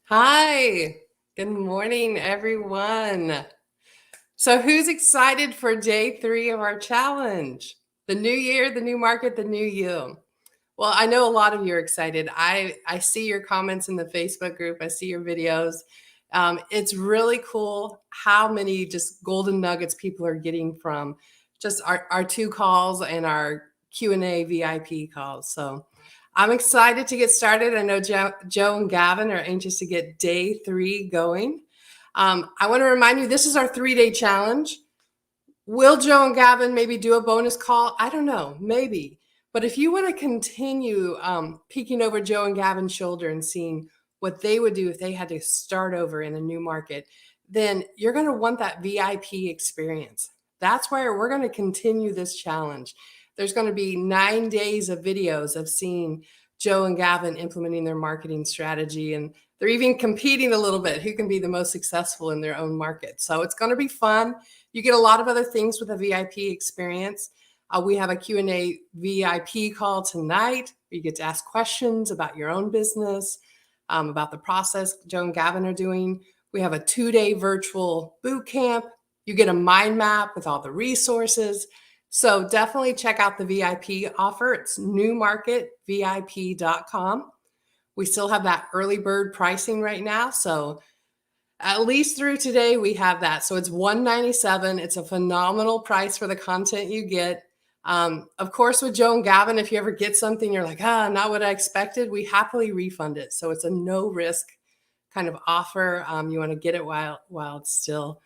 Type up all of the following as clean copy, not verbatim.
Hi, good morning, everyone. So, who's excited for day 3 of our challenge? The new year, the new market, the new you. Well, I know a lot of you are excited. I see your comments in the Facebook group, I see your videos. It's really cool how many just golden nuggets people are getting from just our 2 calls and our Q&A VIP calls. So I'm excited to get started. I know Joe and Gavin are anxious to get day 3 going. I want to remind you, this is our 3-day challenge. Will Joe and Gavin maybe do a bonus call? I don't know, maybe. But if you want to continue peeking over Joe and Gavin's shoulder and seeing what they would do if they had to start over in a new market, then you're going to want that VIP experience. That's where we're going to continue this challenge. There's going to be 9 days of videos of seeing Joe and Gavin implementing their marketing strategy, and they're even competing a little bit who can be the most successful in their own market. So it's going to be fun. You get a lot of other things with a VIP experience. We have a Q&A VIP call tonight. You get to ask questions about your own business, about the process Joe and Gavin are doing. We have a 2-day virtual boot camp. You get a mind map with all the resources. So definitely check out the VIP offer. It's newmarketvip.com. We still have that early bird pricing right now. So at least through today, we have that. So it's $197. It's a phenomenal price for the content you get. Of course, with Joe and Gavin, if you ever get something, you're like, not what I expected, we happily refund it. So it's a no risk kind of offer. You want to get it while it's still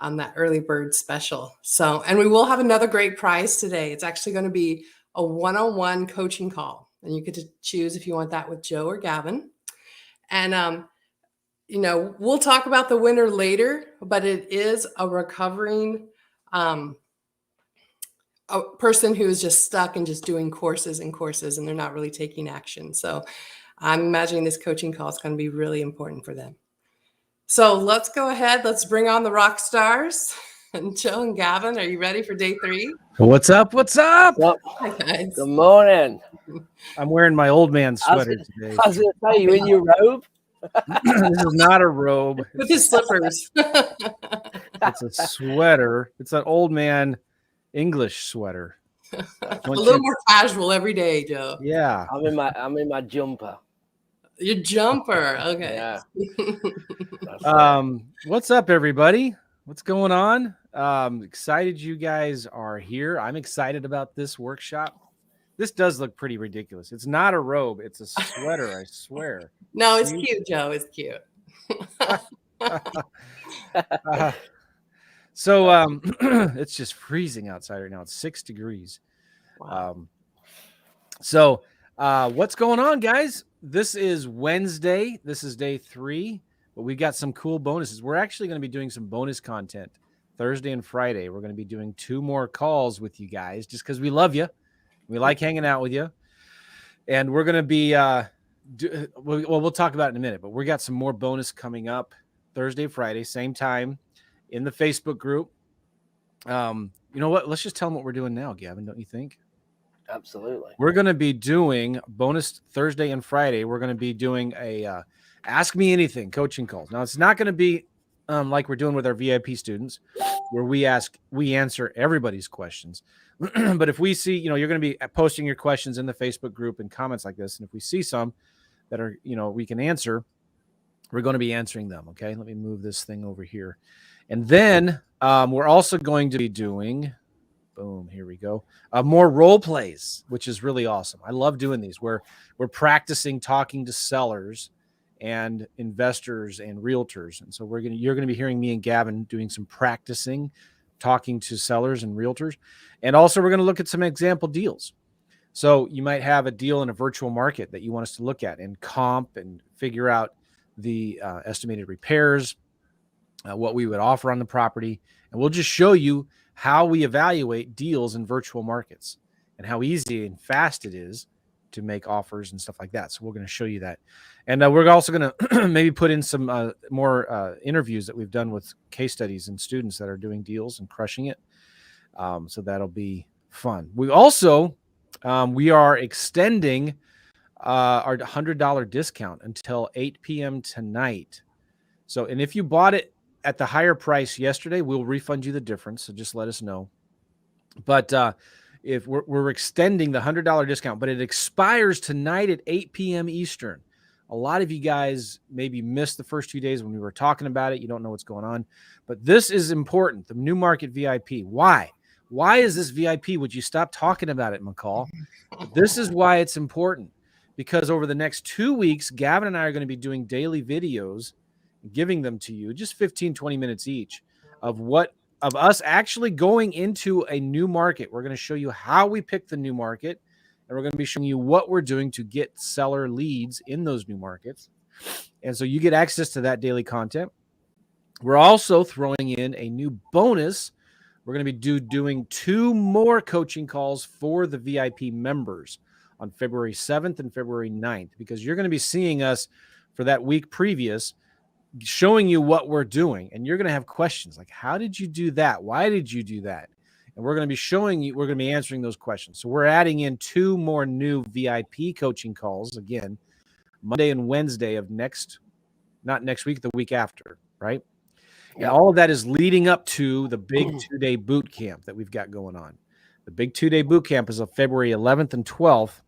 that early bird special. So, and we will have another great prize today. It's actually going to be a one-on-one coaching call. And you get to choose if you want that with Joe or Gavin. And, we'll talk about the winner later, but it is a recovering a person who is just stuck and just doing courses and courses, and they're not really taking action. So I'm imagining this coaching call is going to be really important for them. So let's go ahead. Let's bring on the rock stars. And Joe and Gavin, are you ready for day 3? What's up? What's up? Hi, guys. Good morning. I'm wearing my old man sweater today. I was going to say, you in your robe? This is not a robe. With his slippers. It's a sweater. It's an old man English sweater. A little more casual every day, Joe. Yeah. I'm in my jumper. Your jumper. Okay. Yeah. What's up, everybody? What's going on? Excited you guys are here. I'm excited about this workshop. This does look pretty ridiculous. It's not a robe. It's a sweater, I swear. No, it's cute, Joe. It's cute. So it's just freezing outside right now. It's 6 degrees. Wow. What's going on, guys? This is Wednesday. This is day 3, but we got some cool bonuses. We're actually going to be doing some bonus content Thursday and Friday. We're going to be doing 2 more calls with you guys just because we love you. We like hanging out with you. And we're going to be, we'll talk about it in a minute, but we got some more bonus coming up Thursday, Friday, same time in the Facebook group. You know what? Let's just tell them what we're doing now, Gavin, don't you think? Absolutely. We're going to be doing bonus Thursday and Friday. We're going to be doing a Ask Me Anything coaching calls. Now, it's not going to be like we're doing with our VIP students where we answer everybody's questions. But if we see, you're going to be posting your questions in the Facebook group and comments like this. And if we see some that are, we can answer, we're going to be answering them. Okay. Let me move this thing over here. And then we're also going to be doing, boom, here we go, more role plays, which is really awesome. I love doing these where we're practicing talking to sellers and investors and realtors. And so you're going to be hearing me and Gavin doing some practicing, talking to sellers and realtors. And also we're going to look at some example deals. So you might have a deal in a virtual market that you want us to look at and comp and figure out the estimated repairs, what we would offer on the property. And we'll just show you how we evaluate deals in virtual markets and how easy and fast it is to make offers and stuff like that. So we're going to show you that. And we're also going to maybe put in some more interviews that we've done with case studies and students that are doing deals and crushing it. So that'll be fun. We also, we are extending our $100 discount until 8 p.m. tonight. So, and if you bought it at the higher price yesterday, we'll refund you the difference. So just let us know. But if we're extending the $100 discount, but it expires tonight at 8 p.m. Eastern. A lot of you guys maybe missed the first 2 days when we were talking about it. You don't know what's going on. But this is important, the New Market VIP. Why? Why is this VIP? Would you stop talking about it, McCall? This is why it's important. Because over the next 2 weeks, Gavin and I are going to be doing daily videos, giving them to you, just 15, 20 minutes each, of us actually going into a new market. We're going to show you how we pick the new market, and we're going to be showing you what we're doing to get seller leads in those new markets. And so you get access to that daily content. We're also throwing in a new bonus. We're going to be doing 2 more coaching calls for the VIP members on February 7th and February 9th, because you're going to be seeing us for that week previous, showing you what we're doing. And you're going to have questions like, how did you do that? Why did you do that? And we're going to be showing you, we're going to be answering those questions. So we're adding in 2 more new VIP coaching calls, again, Monday and Wednesday of not next week, the week after, right? And all of that is leading up to the big 2-day boot camp that we've got going on. The big 2-day boot camp is on February 11th and 12th.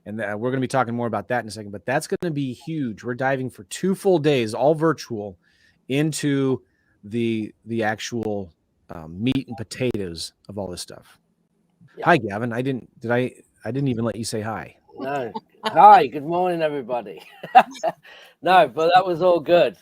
And we're going to be talking more about that in a second, but that's going to be huge. We're diving for 2 full days, all virtual, into the actual meat and potatoes of all this stuff. Yeah. Hi, Gavin. I didn't even let you say hi. No. Hi, good morning, everybody. No, but that was all good.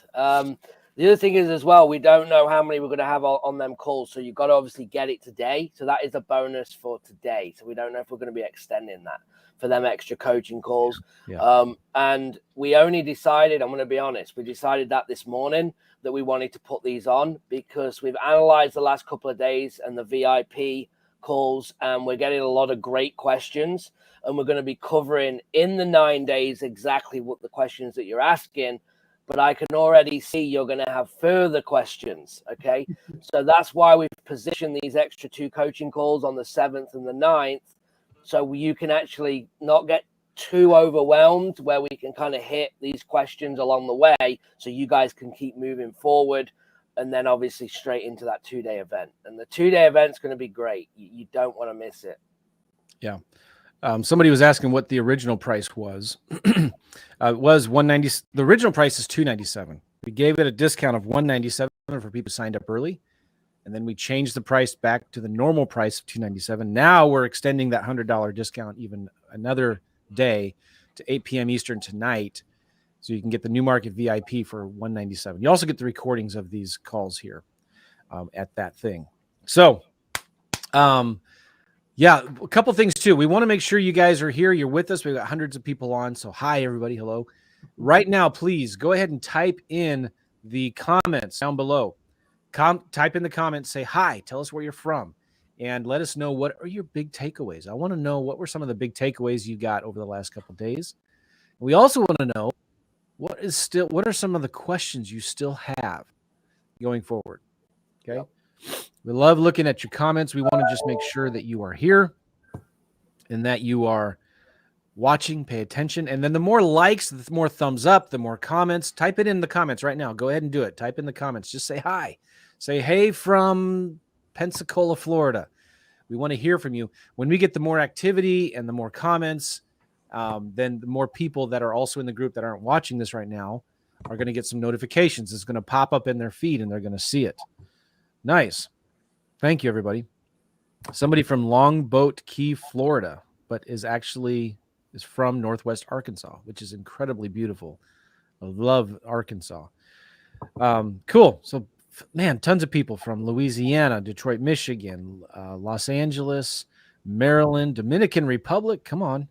The other thing is as well, we don't know how many we're going to have on them calls. So you've got to obviously get it today. So that is a bonus for today. So we don't know if we're going to be extending that for them extra coaching calls. Yeah. And we only decided, I'm going to be honest, we decided that this morning that we wanted to put these on because we've analyzed the last couple of days and the VIP calls, and we're getting a lot of great questions. And we're going to be covering in the 9 days exactly what the questions that you're asking. But I can already see you're going to have further questions. Okay. So that's why we've positioned these extra 2 coaching calls on the 7th and the 9th. So you can actually not get too overwhelmed, where we can kind of hit these questions along the way. So you guys can keep moving forward, and then obviously straight into that 2-day event. And the 2-day event is going to be great. You don't want to miss it. Yeah. Somebody was asking what the original price was. It was $190. The original price is $297. We gave it a discount of $197 for people who signed up early, and then we changed the price back to the normal price of $297. Now we're extending that $100 discount even another day to 8 p.m. Eastern tonight, so you can get the New Market VIP for $197. You also get the recordings of these calls here at that thing. So, yeah, a couple things too. We want to make sure you guys are here. You're with us. We've got hundreds of people on. So hi, everybody. Hello. Right now, please go ahead and type in the comments down below. Type in the comments, say hi, tell us where you're from, and let us know what are your big takeaways. I want to know what were some of the big takeaways you got over the last couple of days. We also want to know what are some of the questions you still have going forward. Okay. Yep. We love looking at your comments. We want to just make sure that you are here and that you are watching, pay attention. And then the more likes, the more thumbs up, the more comments. Type it in the comments right now. Go ahead and do it. Type in the comments. Just say hi. Say, hey, from Pensacola, Florida. We want to hear from you. When we get the more activity and the more comments, then the more people that are also in the group that aren't watching this right now are going to get some notifications. It's going to pop up in their feed and they're going to see it. Nice. Thank you, everybody. Somebody from Longboat Key, Florida, but is from Northwest Arkansas, which is incredibly beautiful. I love Arkansas. Cool. So, man, tons of people from Louisiana, Detroit, Michigan, Los Angeles, Maryland, Dominican Republic. Come on.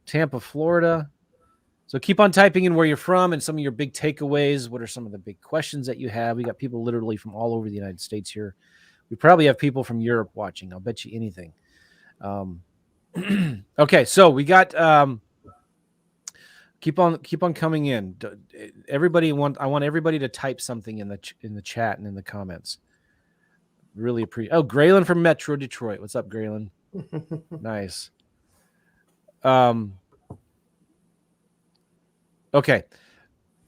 Tampa, Florida. So keep on typing in where you're from and some of your big takeaways. What are some of the big questions that you have? We got people literally from all over the United States here. We probably have people from Europe watching. I'll bet you anything. Okay, so we got keep on coming in. Everybody I want everybody to type something in the chat and in the comments. Really appreciate. Oh, Graylin from Metro Detroit. What's up, Graylin? Nice. Okay.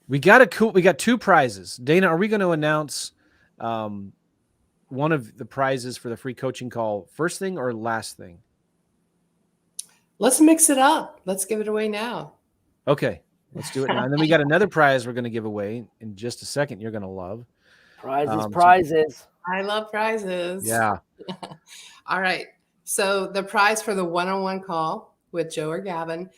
We got two prizes. Dana, are we going to announce one of the prizes for the free coaching call first thing or last thing? Let's mix it up. Let's give it away now. Okay, let's do it now. And then we got another prize we're going to give away in just a second. You're going to love prizes. I love prizes. Yeah. All right. So the prize for the one-on-one call with Joe or Gavin,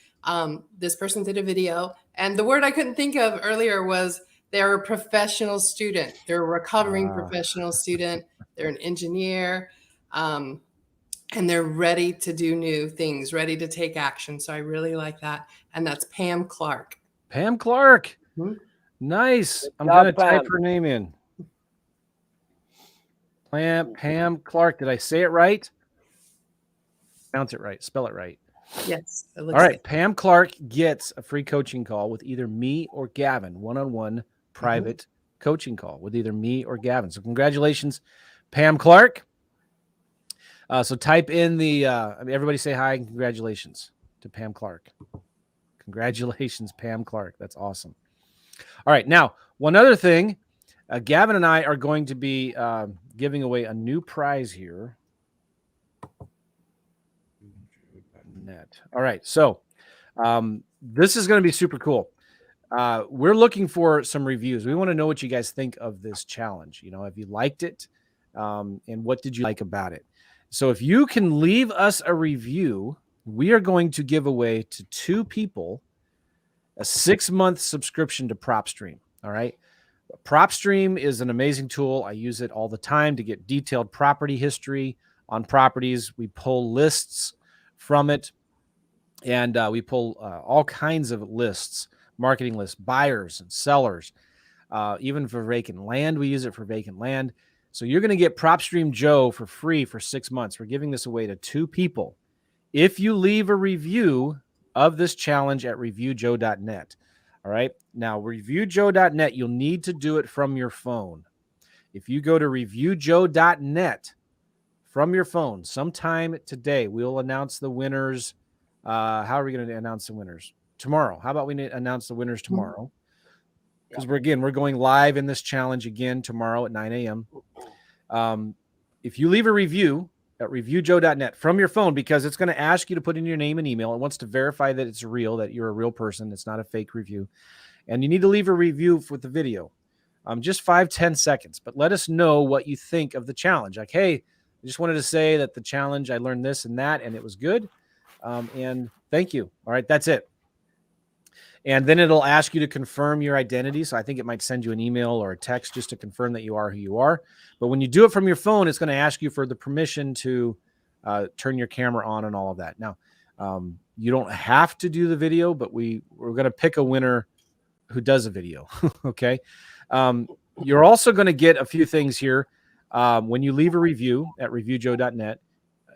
this person did a video, and the word I couldn't think of earlier was they're a professional student. They're a recovering professional student. They're an engineer, and they're ready to do new things, ready to take action. So I really like that. And that's Pam Clark. Pam Clark. Mhm. Nice. I'm job, going to type Pam. her name in. Pam Clark. Did I say it right? Pronounce it right. Spell it right. Yes. It All looks right. like. Pam Clark gets a free coaching call with either me or Gavin, one-on-one private coaching call with either me or Gavin. So congratulations, Pam Clark. So type in the, everybody say hi and congratulations to Pam Clark. Congratulations, Pam Clark. That's awesome. All right. Now, one other thing, Gavin and I are going to be giving away a new prize here. All right. So this is going to be super cool. We're looking for some reviews. We want to know what you guys think of this challenge. You know, have you liked it? And what did you like about it? So if you can leave us a review, we are going to give away to 2 people a 6-month subscription to PropStream. All right. PropStream is an amazing tool. I use it all the time to get detailed property history on properties. We pull lists from it, and we pull all kinds of lists, marketing lists, buyers and sellers, even for vacant land. We use it for vacant land. So you're going to get PropStream Joe for free for 6 months. We're giving this away to 2 people if you leave a review of this challenge at reviewjoe.net. All right. Now, reviewjoe.net, you'll need to do it from your phone. If you go to reviewjoe.net from your phone sometime today, we'll announce the winners. How are we going to announce the winners? Tomorrow. How about we announce the winners tomorrow? Because we're going live in this challenge again tomorrow at 9 a.m. If you leave a review at reviewjoe.net from your phone, because it's going to ask you to put in your name and email. It wants to verify that it's real, that you're a real person. It's not a fake review. And you need to leave a review with the video. Just 5-10 seconds. But let us know what you think of the challenge. Like, hey, I just wanted to say that the challenge, I learned this and that, and it was good. And thank you. All right, that's it. And then it'll ask you to confirm your identity. So I think it might send you an email or a text just to confirm that you are who you are. But when you do it from your phone, it's going to ask you for the permission to turn your camera on and all of that. Now, you don't have to do the video, but we're going to pick a winner who does a video. Okay. You're also going to get a few things here. When you leave a review at reviewjoe.net,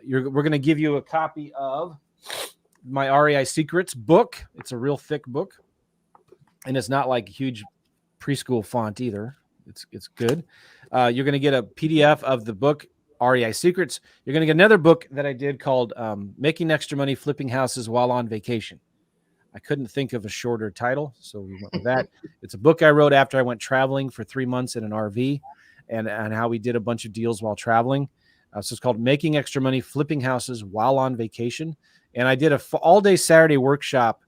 we're going to give you a copy of my REI Secrets book. It's a real thick book, and it's not like a huge preschool font either. It's good. You're going to get a PDF of the book REI Secrets. You're going to get another book that I did called Making Extra Money Flipping Houses While on Vacation. I couldn't think of a shorter title, so we went with that. It's a book I wrote after I went traveling for 3 months in an RV, and how we did a bunch of deals while traveling. So it's called Making Extra Money Flipping Houses While on Vacation. And I did a all-day Saturday workshop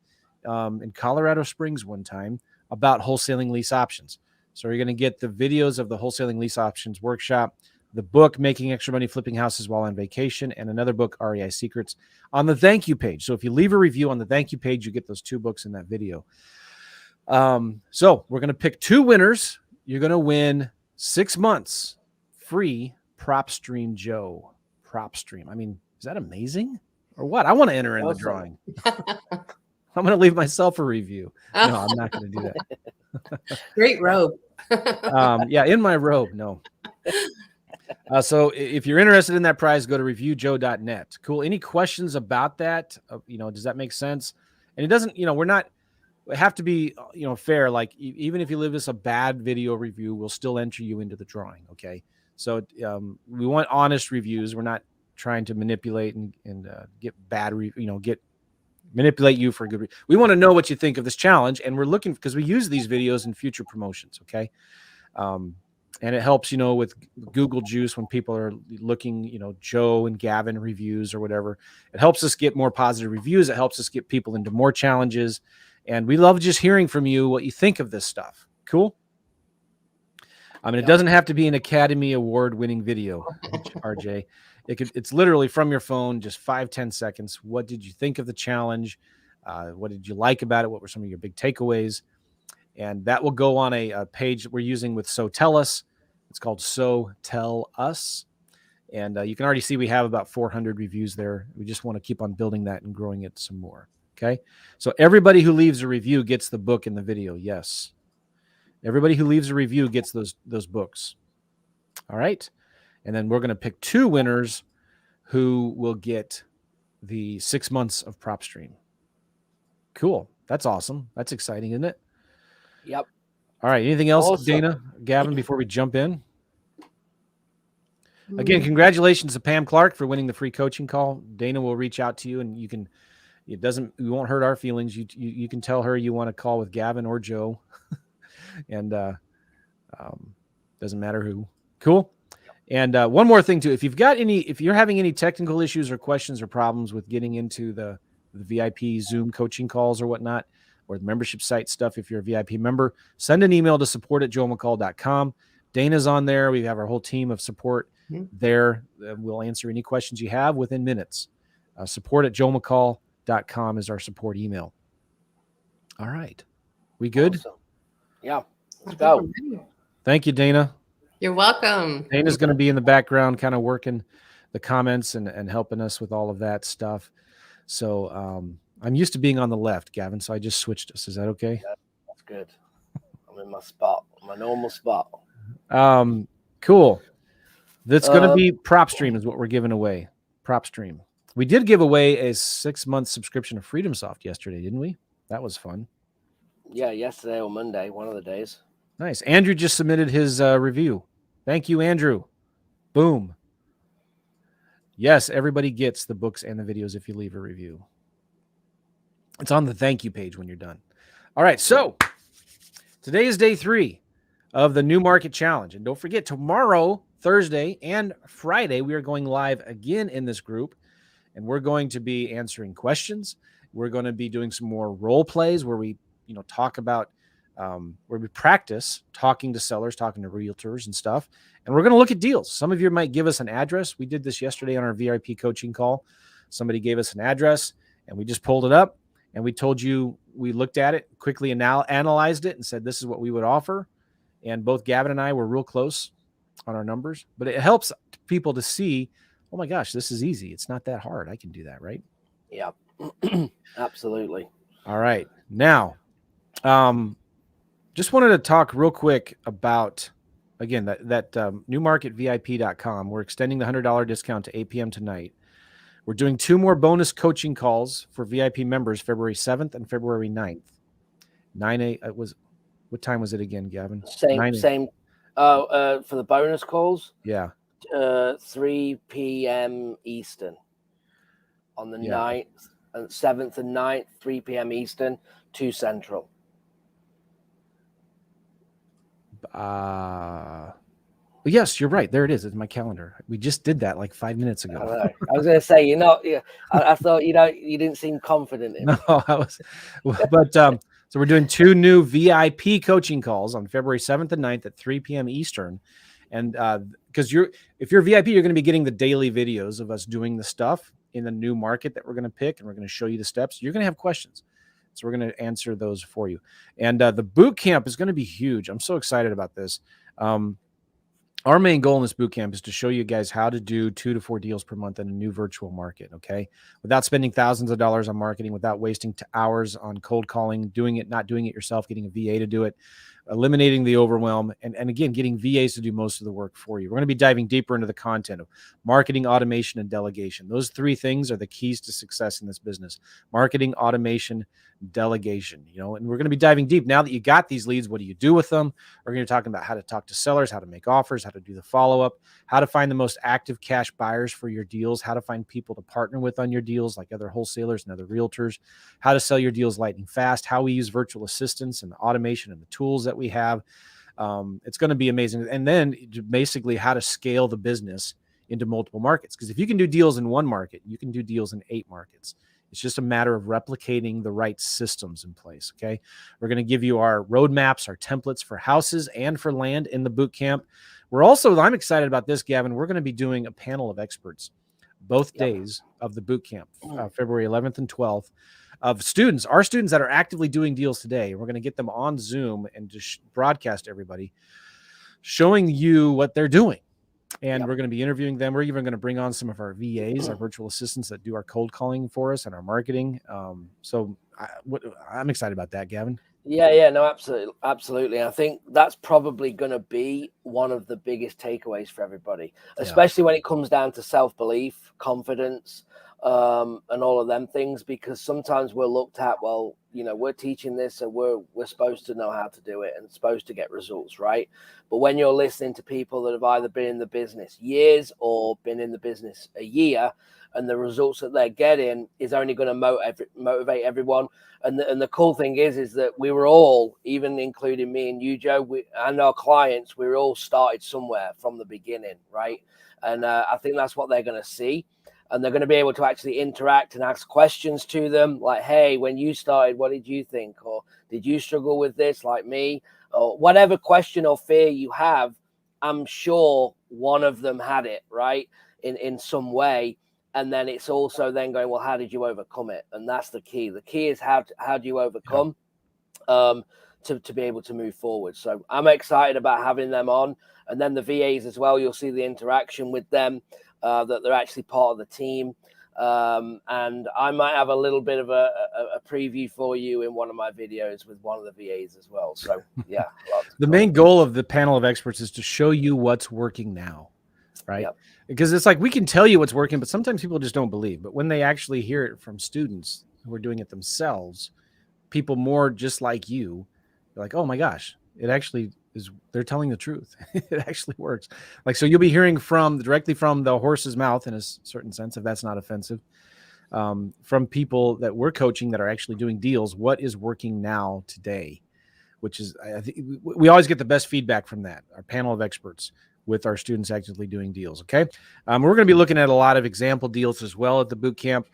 in Colorado Springs one time about wholesaling lease options. So you're going to get the videos of the wholesaling lease options workshop, the book Making Extra Money Flipping Houses While on Vacation, and another book, REI Secrets, on the thank you page. So if you leave a review on the thank you page, you get those 2 books in that video. So we're going to pick 2 winners. You're going to win 6 months free PropStream Joe. PropStream. I mean, is that amazing? Or what? I want to enter in the drawing. I'm going to leave myself a review. No, I'm not going to do that. Great robe. Yeah, in my robe. No. So if you're interested in that prize, go to reviewjoe.net. Cool. Any questions about that? Does that make sense? And it doesn't, we have to be, fair. Like even if you leave us a bad video review, we'll still enter you into the drawing. Okay. So we want honest reviews. We're not trying to manipulate and get bad, get manipulate you for a good. We want to know what you think of this challenge, and we're looking because we use these videos in future promotions. Okay. And it helps, with Google Juice when people are looking, Joe and Gavin reviews or whatever. It helps us get more positive reviews. It helps us get people into more challenges. And we love just hearing from you what you think of this stuff. Cool? It doesn't have to be an Academy Award winning video, RJ. It's literally from your phone, just 5-10 seconds. What did you think of the challenge? What did you like about it? What were some of your big takeaways? And that will go on a page that we're using with So Tell Us. It's called So Tell Us. And you can already see we have about 400 reviews there. We just want to keep on building that and growing it some more. Okay. So everybody who leaves a review gets the book in the video. Yes. Everybody who leaves a review gets those books. All right. And then we're going to pick 2 winners who will get the 6 months of PropStream. Cool. That's awesome. That's exciting, isn't it? Yep. All right. Anything else, Awesome. Dana, Gavin, before we jump in? Again, congratulations to Pam Clark for winning the free coaching call. Dana will reach out to you, and you won't hurt our feelings. You can tell her you want to call with Gavin or Joe, and doesn't matter who. Cool. And one more thing too, if you're having any technical issues or questions or problems with getting into the VIP Zoom coaching calls or whatnot, or the membership site stuff, if you're a VIP member, send an email to support@joelmccall.com. Dana's on there. We have our whole team of support there. We'll answer any questions you have within minutes. Support@joelmccall.com is our support email. All right. We good? Awesome. Yeah. Let's go. Thank you, Dana. You're welcome. Dana's going to be in the background kind of working the comments and helping us with all of that stuff. So I'm used to being on the left, Gavin, so I just switched us. Is that okay? Yeah, that's good. I'm in my spot, my normal spot. Cool. That's going to be PropStream is what we're giving away. PropStream. We did give away a 6-month subscription of FreedomSoft yesterday, didn't we? That was fun. Yeah, yesterday or Monday, one of the days. Nice. Andrew just submitted his review. Thank you, Andrew. Boom. Yes, everybody gets the books and the videos if you leave a review. It's on the thank you page when you're done. All right, so today is day 3 of the New Market Challenge. And don't forget, tomorrow, Thursday, and Friday, we are going live again in this group. And we're going to be answering questions. We're going to be doing some more role plays where we talk about where we practice talking to sellers, talking to realtors and stuff. And we're going to look at deals. Some of you might give us an address. We did this yesterday on our VIP coaching call. Somebody gave us an address and we just pulled it up and we told you, we looked at it, quickly analyzed it and said, this is what we would offer. And both Gavin and I were real close on our numbers, but it helps people to see, oh my gosh, this is easy. It's not that hard. I can do that, right? Yeah, absolutely. All right. Now, just wanted to talk real quick about, again, that newmarketvip.com. We're extending the $100 discount to 8 p.m. tonight. We're doing 2 more bonus coaching calls for VIP members, February 7th and February 9th. 9 a.m. What time was it again, Gavin? Same. For the bonus calls? Yeah. 3 p.m. Eastern on the 9th, 7th and 9th, 3 p.m. Eastern, 2 Central. Yes, you're right. There it is. It's my calendar. We just did that like 5 minutes ago. I was going to say, you're not. Yeah, I thought you didn't seem confident in. No, I was. But so we're doing 2 new VIP coaching calls on February 7th and 9th at 3 p.m. Eastern, and because if you're VIP, you're going to be getting the daily videos of us doing the stuff in the new market that we're going to pick, and we're going to show you the steps. You're going to have questions. So we're going to answer those for you. And the boot camp is going to be huge. I'm so excited about this. Our main goal in this boot camp is to show you guys how to do 2 to 4 deals per month in a new virtual market, okay? Without spending thousands of dollars on marketing, without wasting hours on cold calling, not doing it yourself, getting a VA to do it. eliminating the overwhelm, and again, getting VAs to do most of the work for you. We're going to be diving deeper into the content of marketing, automation, and delegation. Those three things are the keys to success in this business: marketing, automation, delegation. And we're going to be diving deep. Now that you got these leads, what do you do with them? We're going to be talking about how to talk to sellers, how to make offers, how to do the follow-up, how to find the most active cash buyers for your deals, how to find people to partner with on your deals, like other wholesalers and other realtors, how to sell your deals lightning fast, how we use virtual assistants and the automation and the tools that we have. It's going to be amazing. And then basically how to scale the business into multiple markets. Because if you can do deals in one market, you can do deals in 8 markets. It's just a matter of replicating the right systems in place. Okay. We're going to give you our roadmaps, our templates for houses and for land in the boot camp. I'm excited about this, Gavin. We're going to be doing a panel of experts both days of the boot camp, February 11th and 12th, of students, our students that are actively doing deals today. We're going to get them on Zoom and just broadcast everybody, showing you what they're doing. And we're going to be interviewing them. We're even going to bring on some of our VAs, our virtual assistants that do our cold calling for us and our marketing. I'm excited about that, Gavin. Yeah, no, absolutely. I think that's probably going to be one of the biggest takeaways for everybody, especially when it comes down to self-belief, confidence, and all of them things, because sometimes we're looked at, well, we're teaching this, so we're supposed to know how to do it and supposed to get results, right? But when you're listening to people that have either been in the business years or been in the business a year, and the results that they're getting is only going to motivate everyone. And the cool thing is that we were all, even including me and you, Joe, and our clients, we were all started somewhere from the beginning, right? And I think that's what they're going to see. And they're going to be able to actually interact and ask questions to them, like, hey, when you started, what did you think? Or did you struggle with this like me? Or whatever question or fear you have, I'm sure one of them had it, right, in some way. And then it's also then going, well, how did you overcome it? And that's the key. The key is how do you overcome to be able to move forward. So I'm excited about having them on. And then the VAs as well, you'll see the interaction with them, that they're actually part of the team. And I might have a little bit of a preview for you in one of my videos with one of the VAs as well. So, yeah. The main goal of the panel of experts is to show you what's working now, right? Yep. Because it's like we can tell you what's working, but sometimes people just don't believe. But when they actually hear it from students who are doing it themselves, people more just like you, they're like, oh my gosh, it actually is. They're telling the truth. It actually works. Like, so you'll be hearing directly from the horse's mouth in a certain sense, if that's not offensive, from people that we're coaching that are actually doing deals. What is working now today, which is, I think we always get the best feedback from that. Our panel of experts with our students actively doing deals. Okay. We're going to be looking at a lot of example deals as well at the boot camp.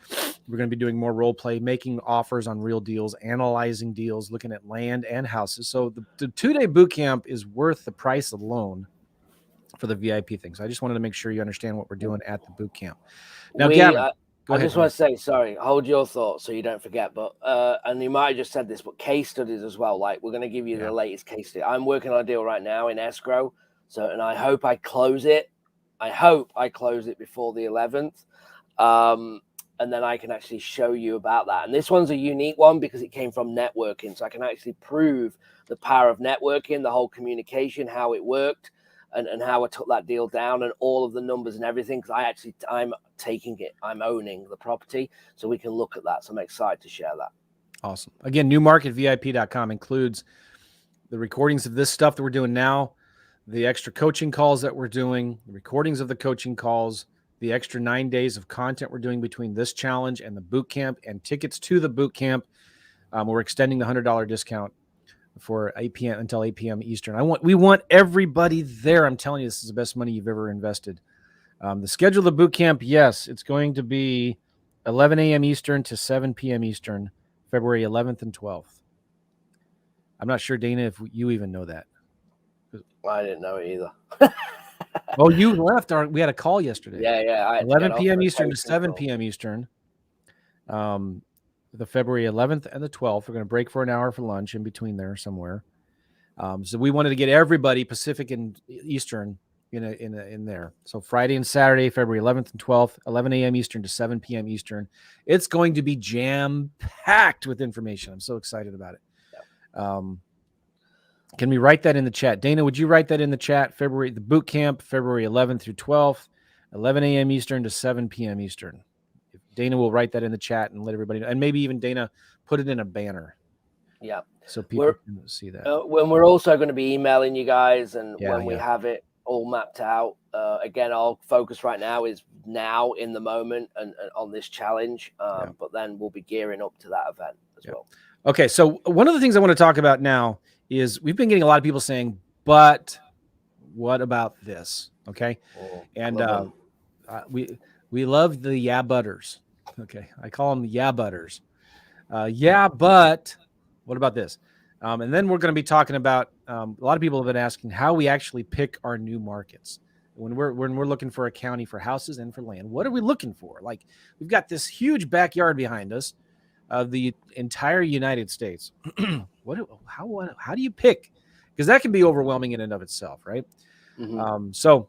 We're going to be doing more role play, making offers on real deals, analyzing deals, looking at land and houses. So the 2-day boot camp is worth the price alone for the VIP thing. So I just wanted to make sure you understand what we're doing at the boot camp. Now, Gavin, I just want to say, sorry, hold your thoughts so you don't forget. But and you might have just said this, but case studies as well. Like, we're going to give you the latest case study. I'm working on a deal right now in escrow. So, and I hope I close it. Before the 11th. And then I can actually show you about that. And this one's a unique one because it came from networking. So I can actually prove the power of networking, the whole communication, how it worked, and how I took that deal down and all of the numbers and everything. Because I'm taking it. I'm owning the property. So we can look at that. So I'm excited to share that. Awesome. Again, newmarketvip.com includes the recordings of this stuff that we're doing now, the extra coaching calls that we're doing, the recordings of the coaching calls, the extra 9 days of content we're doing between this challenge and the boot camp, and tickets to the boot camp. We're extending the $100 discount for 8 p.m. until 8 p.m. Eastern. We want everybody there. I'm telling you, this is the best money you've ever invested. The schedule of the boot camp, yes, it's going to be 11 a.m. Eastern to 7 p.m. Eastern, February 11th and 12th. I'm not sure, Dana, if you even know that. I didn't know it either. Oh, you left. We had a call yesterday. Yeah. 11 p.m. Eastern to 7 p.m. Eastern. The February 11th and the 12th. We're going to break for an hour for lunch in between there somewhere. So we wanted to get everybody Pacific and Eastern in there. So Friday and Saturday, February 11th and 12th, 11 a.m. Eastern to 7 p.m. Eastern. It's going to be jam-packed with information. I'm so excited about it. Can we write that in the chat? Dana, would you write that in the chat? The boot camp, February 11th through 12th, 11 a.m. Eastern to 7 p.m. Eastern. Dana will write that in the chat and let everybody know. And maybe even Dana put it in a banner. Yeah. So people can see that. When we're also going to be emailing you guys, and when we yeah. have it all mapped out, again, our focus right now is now in the moment and on this challenge. But then we'll be gearing up to that event as well. Okay. So one of the things I want to talk about now is we've been getting a lot of people saying, but what about this? Okay. And we love the yeah butters. Okay. I call them yeah butters. Yeah, but what about this? And then we're going to be talking about a lot of people have been asking how we actually pick our new markets when we're looking for a county for houses and for land. What are we looking for? Like, we've got this huge backyard behind us of the entire United States. How do you pick? Because that can be overwhelming in and of itself, right? Mm-hmm. So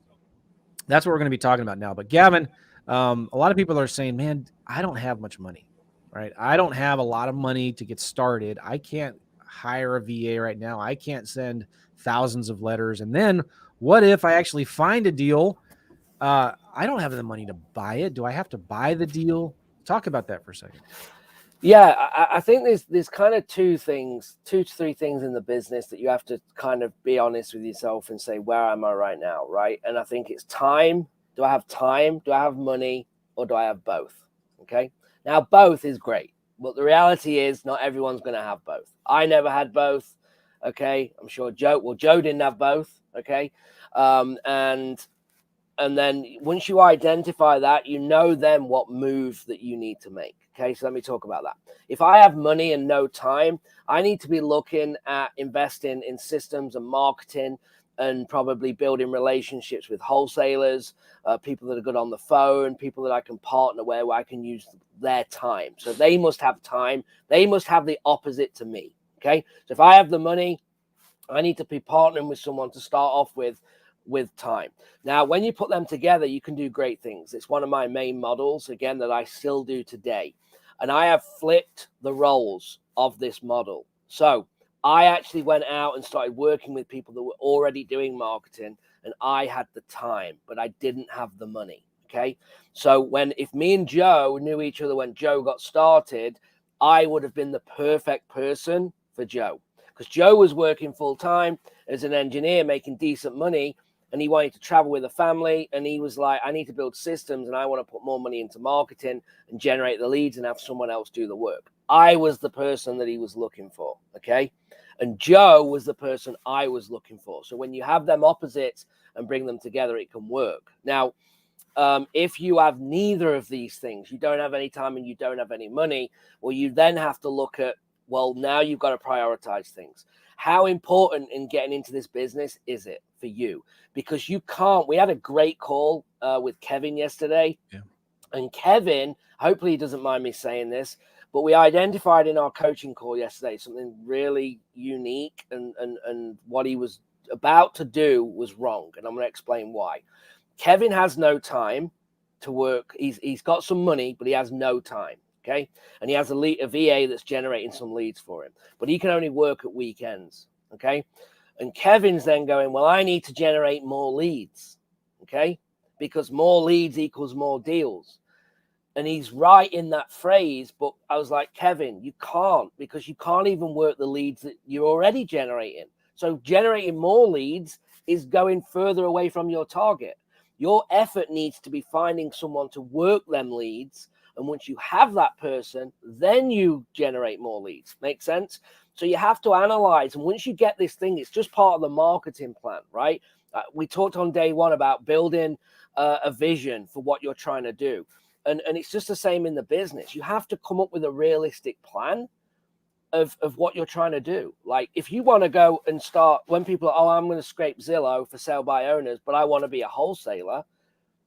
that's what we're going to be talking about now. But Gavin, a lot of people are saying, man, I don't have much money, right? I don't have a lot of money to get started. I can't hire a VA right now. I can't send thousands of letters. And then what if I actually find a deal? I don't have the money to buy it. Do I have to buy the deal? Talk about that for a second. Yeah, I think there's kind of two to three things in the business that you have to kind of be honest with yourself and say, where am I right now, right? And I think it's time. Do I have time? Do I have money? Or do I have both? Okay. Now, both is great, but the reality is not everyone's going to have both. I never had both. Okay. I'm sure Joe didn't have both. Okay. And then once you identify that, you know then what move that you need to make. Okay, so let me talk about that. If I have money and no time, I need to be looking at investing in systems and marketing and probably building relationships with wholesalers, people that are good on the phone, people that I can partner with, where I can use their time. So they must have time. They must have the opposite to me. Okay, so if I have the money, I need to be partnering with someone to start off with time. Now, when you put them together, you can do great things. It's one of my main models, again, that I still do today. And I have flipped the roles of this model. So I actually went out and started working with people that were already doing marketing, and I had the time, but I didn't have the money. Okay. So if me and Joe knew each other when Joe got started, I would have been the perfect person for Joe, because Joe was working full time as an engineer, making decent money. And he wanted to travel with a family. And he was like, I need to build systems, and I want to put more money into marketing and generate the leads and have someone else do the work. I was the person that he was looking for. Okay. And Joe was the person I was looking for. So when you have them opposites and bring them together, it can work. Now, if you have neither of these things, you don't have any time and you don't have any money, well, you then have to look at, well, now you've got to prioritize things. How important in getting into this business is it for you? Because you can't. We had a great call with Kevin yesterday. Yeah. And Kevin, hopefully he doesn't mind me saying this, but we identified in our coaching call yesterday something really unique, and what he was about to do was wrong. And I'm going to explain why. Kevin has no time to work. He's got some money, but he has no time. Okay. And he has a VA that's generating some leads for him, but he can only work at weekends. Okay. And Kevin's then going, well, I need to generate more leads. Okay. Because more leads equals more deals. And he's right in that phrase. But I was like, Kevin, you can't, because you can't even work the leads that you're already generating. So generating more leads is going further away from your target. Your effort needs to be finding someone to work them leads. And once you have that person, then you generate more leads. Make sense? So you have to analyze. And once you get this thing, it's just part of the marketing plan, right? We talked on day one about building a vision for what you're trying to do. And it's just the same in the business. You have to come up with a realistic plan of what you're trying to do. Like, if you want to go and start, when people are, oh, I'm going to scrape Zillow for sale by owners, but I want to be a wholesaler,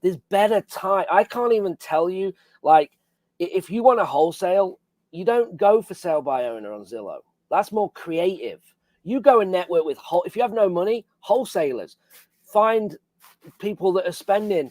there's better time. I can't even tell you, like, if you want to wholesale, you don't go for sale by owner on Zillow. That's more creative. You go and network with, if you have no money, wholesalers. Find people that are spending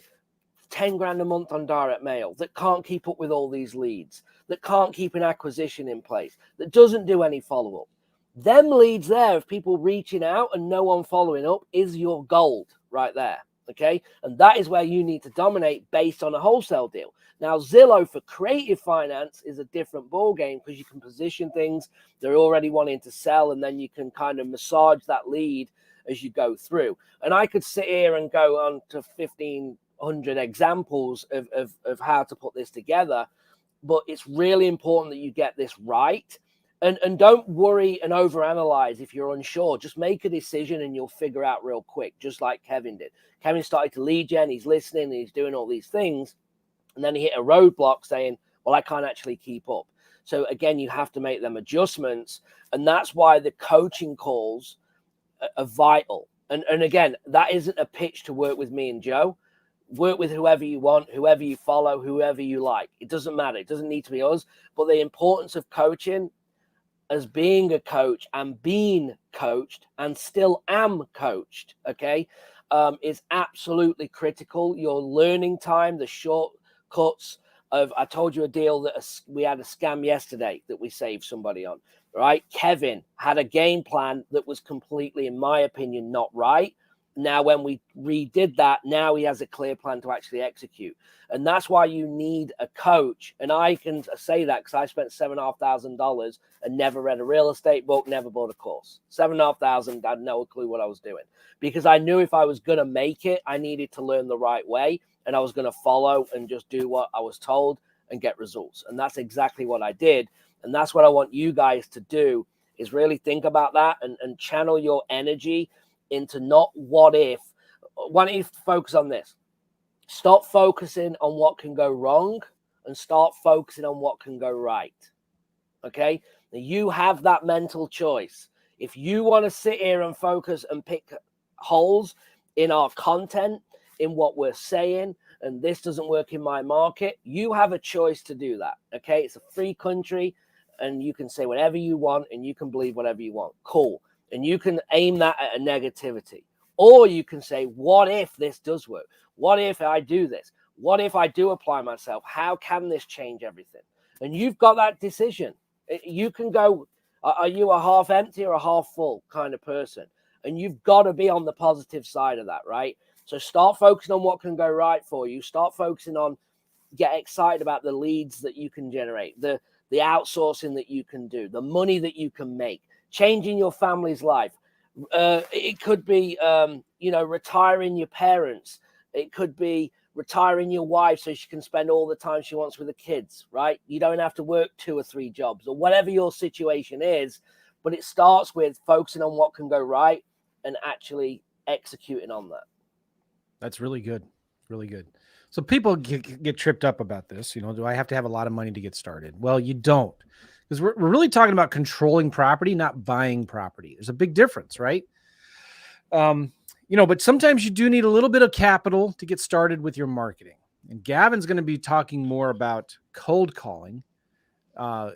10 grand a month on direct mail, that can't keep up with all these leads, that can't keep an acquisition in place, that doesn't do any follow-up. Them leads there of people reaching out and no one following up is your gold right there. Okay. And that is where you need to dominate based on a wholesale deal. Now, Zillow for creative finance is a different ball game because you can position things. They're already wanting to sell, and then you can kind of massage that lead as you go through. And I could sit here and go on to 1,500 examples of how to put this together. But it's really important that you get this right. And don't worry and overanalyze if you're unsure. Just make a decision and you'll figure out real quick, just like Kevin did. Kevin started to lead gen, he's listening, and he's doing all these things. And then he hit a roadblock saying, well, I can't actually keep up. So again, you have to make them adjustments. And that's why the coaching calls are vital. And again, that isn't a pitch to work with me and Joe. Work with whoever you want, whoever you follow, whoever you like. It doesn't matter. It doesn't need to be us. But the importance of coaching as being a coach and being coached and still am coached, okay, is absolutely critical. Your learning time, the shortcuts of, I told you a deal that we had a scam yesterday that we saved somebody on, right? Kevin had a game plan that was completely, in my opinion, not right. Now, when we redid that, now he has a clear plan to actually execute. And that's why you need a coach. And I can say that because I spent $7,500 and never read a real estate book, never bought a course. $7,500, I had no clue what I was doing. Because I knew if I was going to make it, I needed to learn the right way. And I was going to follow and just do what I was told and get results. And that's exactly what I did. And that's what I want you guys to do, is really think about that and channel your energy into not what if. Why don't you focus on this? Stop focusing on what can go wrong and start focusing on what can go right. Okay? Now you have that mental choice. If you want to sit here and focus and pick holes in our content, in what we're saying, and this doesn't work in my market, you have a choice to do that. Okay? It's a free country and you can say whatever you want and you can believe whatever you want. Cool. And you can aim that at a negativity. Or you can say, what if this does work? What if I do this? What if I do apply myself? How can this change everything? And you've got that decision. You can go, are you a half empty or a half full kind of person? And you've got to be on the positive side of that, right? So start focusing on what can go right for you. Start focusing on, get excited about the leads that you can generate, the outsourcing that you can do, the money that you can make. Changing your family's life. It could be, retiring your parents. It could be retiring your wife so she can spend all the time she wants with the kids, right? You don't have to work 2 or 3 jobs or whatever your situation is, but it starts with focusing on what can go right and actually executing on that. That's really good. Really good. So people get tripped up about this. Do I have to have a lot of money to get started? Well, you don't. Because we're really talking about controlling property, not buying property. There's a big difference, right? But sometimes you do need a little bit of capital to get started with your marketing. And Gavin's going to be talking more about cold calling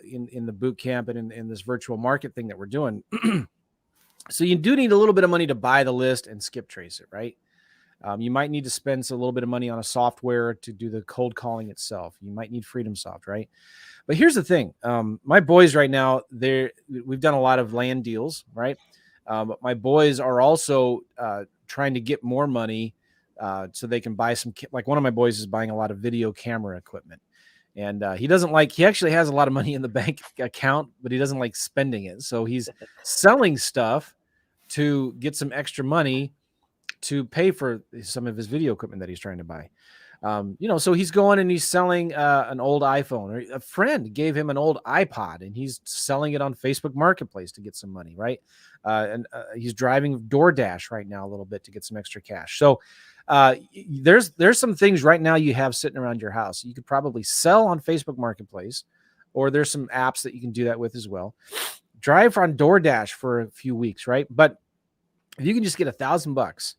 in the boot camp and in this virtual market thing that we're doing. So you do need a little bit of money to buy the list and skip trace it, right? You might need to spend a little bit of money on a software to do the cold calling itself. You might need FreedomSoft, right? But here's the thing. My boys right now, we've done a lot of land deals, right? But my boys are also trying to get more money so they can buy like one of my boys is buying a lot of video camera equipment. And he actually has a lot of money in the bank account, but he doesn't like spending it. So he's selling stuff to get some extra money to pay for some of his video equipment that he's trying to buy. So he's going and he's selling an old iPhone, or a friend gave him an old iPod and he's selling it on Facebook Marketplace to get some money, right? And he's driving DoorDash right now a little bit to get some extra cash. So there's some things right now you have sitting around your house. You could probably sell on Facebook Marketplace, or there's some apps that you can do that with as well. Drive on DoorDash for a few weeks, right? But if you can just get $1,000,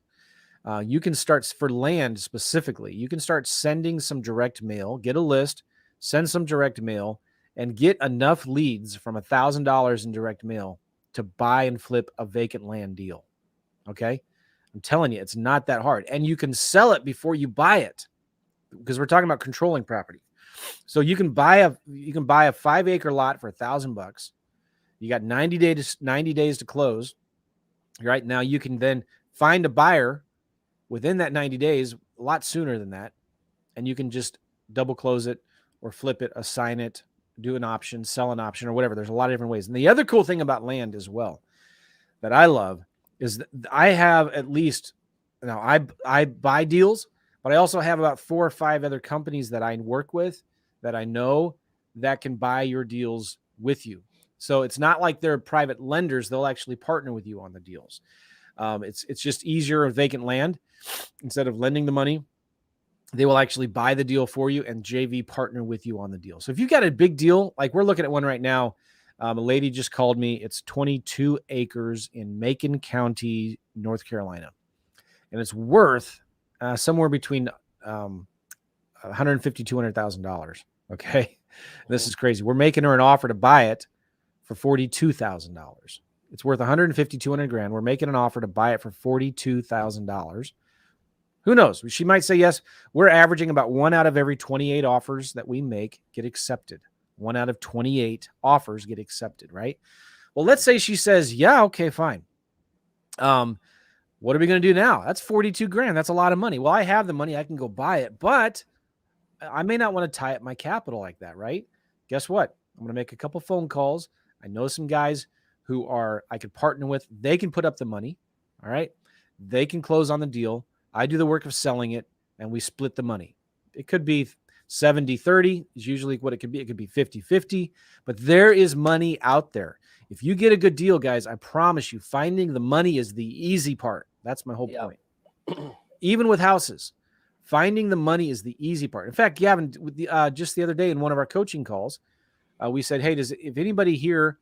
you can start for land specifically. You can start sending some direct mail, get a list, send some direct mail, and get enough leads from $1,000 in direct mail to buy and flip a vacant land deal. Okay. I'm telling you, it's not that hard. And you can sell it before you buy it, because we're talking about controlling property. So you can buy a 5-acre lot for $1,000. You got 90 days to close. Right now, you can then find a buyer within that 90 days, a lot sooner than that, and you can just double close it or flip it, assign it, do an option, sell an option, or whatever. There's a lot of different ways. And the other cool thing about land as well that I love is that I have at least, now I buy deals, but I also have about 4 or 5 other companies that I work with that I know that can buy your deals with you. So it's not like they're private lenders. They'll actually partner with you on the deals. It's just easier of vacant land. Instead of lending the money, they will actually buy the deal for you and JV partner with you on the deal. So if you've got a big deal, like we're looking at one right now, a lady just called me. It's 22 acres in Macon County, North Carolina. And it's worth somewhere between $150,000 to $200,000. Okay. This is crazy. We're making her an offer to buy it for $42,000. It's worth 150, 200 grand. We're making an offer to buy it for $42,000. Who knows? She might say yes. We're averaging about 1 out of every 28 offers that we make get accepted. 1 out of 28 offers get accepted, right? Well, let's say she says, yeah, okay, fine. What are we going to do now? That's 42 grand. That's a lot of money. Well, I have the money. I can go buy it, but I may not want to tie up my capital like that, right? Guess what? I'm going to make a couple phone calls. I know some guys who I could partner with. They can put up the money. All right. They can close on the deal. I do the work of selling it and we split the money. It could be 70-30 is usually what it could be. It could be 50-50, but there is money out there. If you get a good deal, guys, I promise you finding the money is the easy part. That's my whole point. Even with houses, finding the money is the easy part. In fact, Gavin, just the other day in one of our coaching calls, we said, hey, if anybody here,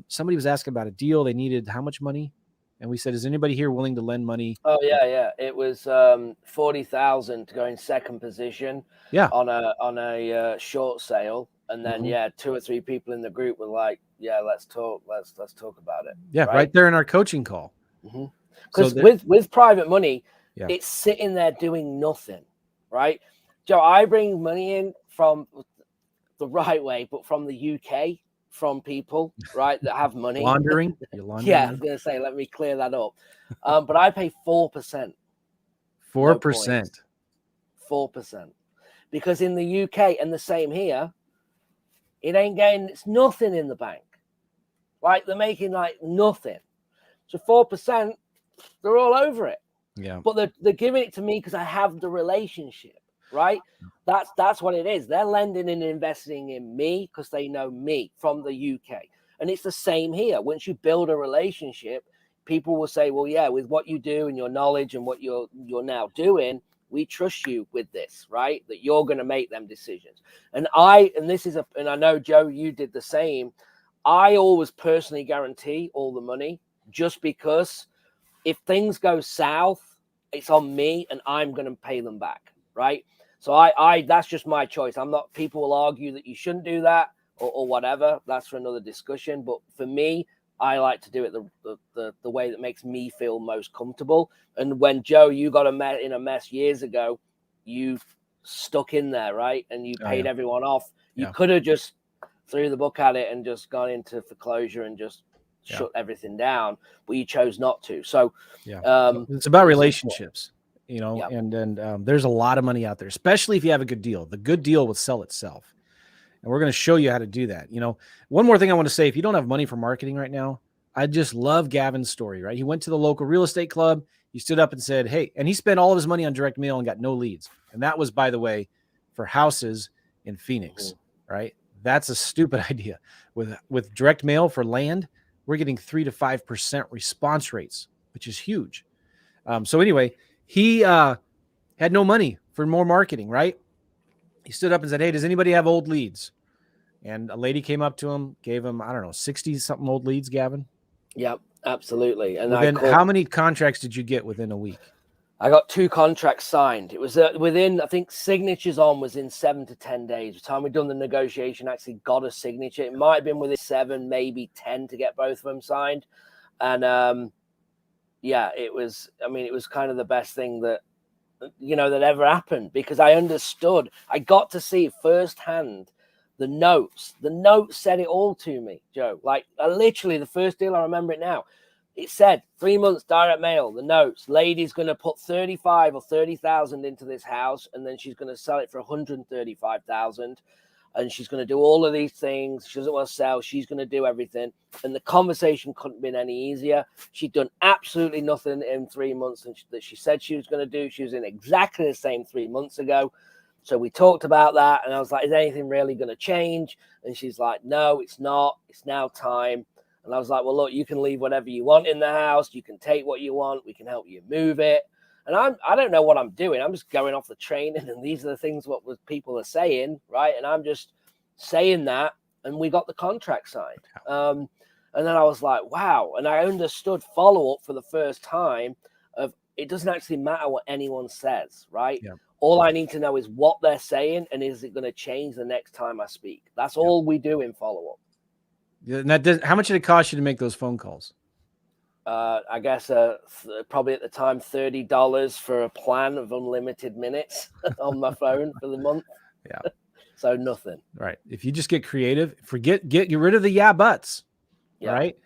somebody was asking about a deal, they needed how much money? And we said, is anybody here willing to lend money? Oh, yeah. It was 40,000 to go in second position on a short sale. And then, 2 or 3 people in the group were like, yeah, let's talk. Let's talk about it. Yeah, right there in our coaching call. Because with private money, it's sitting there doing nothing, right? Joe, I bring money in from the right way, but from the UK, from people, right, that have money. Laundering? Yeah, I was going to say, let me clear that up. But I pay 4%. 4%. 4%. Because in the UK, and the same here, it's nothing in the bank. Like, they're making like nothing. So 4%, they're all over it. Yeah. But they're giving it to me because I have the relationship, right? That's what it is. They're lending and investing in me because they know me from the UK. And it's the same here. Once you build a relationship, people will say, well, yeah, with what you do and your knowledge and what you're now doing, we trust you with this, right? That you're going to make them decisions. And I know, Joe, you did the same. I always personally guarantee all the money just because if things go south, it's on me and I'm going to pay them back, right? So I that's just my choice. People will argue that you shouldn't do that or whatever. That's for another discussion. But for me, I like to do it the way that makes me feel most comfortable. And when, Joe, you got in a mess years ago, you stuck in there, right? And you paid everyone off. You could have just threw the book at it and just gone into foreclosure and just shut everything down, but you chose not to. So it's about relationships, and there's a lot of money out there, especially if you have a good deal. The good deal will sell itself. And we're going to show you how to do that. One more thing I want to say, if you don't have money for marketing right now, I just love Gavin's story, right? He went to the local real estate club. He stood up and said, hey, and he spent all of his money on direct mail and got no leads. And that was, by the way, for houses in Phoenix, right? That's a stupid idea. With direct mail for land, we're getting 3 to 5% response rates, which is huge. So anyway, he had no money for more marketing, right? He stood up and said, hey, does anybody have old leads? And a lady came up to him, gave him, 60-something old leads, Gavin? Yep, absolutely. And how many contracts did you get within a week? I got 2 contracts signed. It was within, I think, signatures on was in 7 to 10 days. By the time we'd done the negotiation, actually got a signature. It might have been within 7, maybe 10 to get both of them signed. And it was kind of the best thing that ever happened, because I understood. I got to see firsthand The notes said it all to me, Joe. Like literally the first deal, I remember it now. It said 3 months direct mail, the notes, lady's going to put 35 or 30,000 into this house, and then she's going to sell it for 135,000. And she's going to do all of these things. She doesn't want to sell. She's going to do everything. And the conversation couldn't have been any easier. She'd done absolutely nothing in 3 months that she said she was going to do. She was in exactly the same 3 months ago. So we talked about that. And I was like, is anything really going to change? And she's like, no, it's not. It's now time. And I was like, well, look, you can leave whatever you want in the house. You can take what you want. We can help you move it. And I don't know what I'm doing. I'm just going off the training, and these are the things what people are saying, right? And I'm just saying that, and we got the contract signed. And then I was like, wow. And I understood follow-up for the first time of it doesn't actually matter what anyone says, right? Yeah. All I need to know is what they're saying, and is it going to change the next time I speak? That's all we do in follow-up. Yeah, and how much did it cost you to make those phone calls? I guess probably at the time $30 for a plan of unlimited minutes on my phone for the month. Yeah. So nothing. Right. If you just get creative, get rid of the yeah buts. Yeah. Right.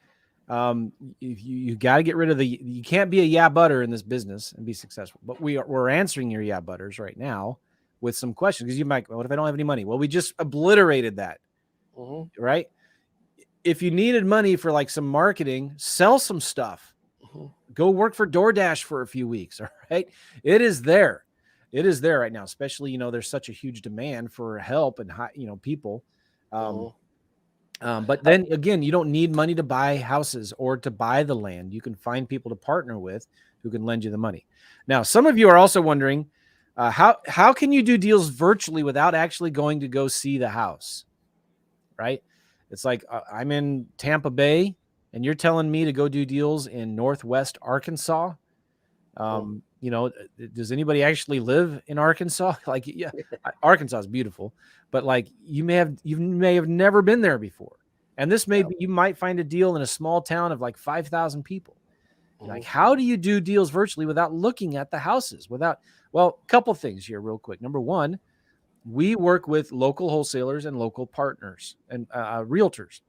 If you got to get rid of you can't be a yeah butter in this business and be successful. But we're answering your yeah butters right now with some questions, because you might, what if I don't have any money? Well, we just obliterated that. Mm-hmm. Right. If you needed money for like some marketing, sell some stuff. Mm-hmm. Go work for DoorDash for a few weeks. All right. It is there. It is there right now, especially, there's such a huge demand for help and people. But then again, you don't need money to buy houses or to buy the land. You can find people to partner with who can lend you the money. Now, some of you are also wondering, how can you do deals virtually without actually going to go see the house? Right. It's like I'm in Tampa Bay and you're telling me to go do deals in Northwest Arkansas. Does anybody actually live in Arkansas? Like, yeah, Arkansas is beautiful, but like you may have never been there before. And this may be, you might find a deal in a small town of like 5,000 people. Like, how do you do deals virtually without looking at the houses? A couple things here real quick. Number one, we work with local wholesalers and local partners and realtors.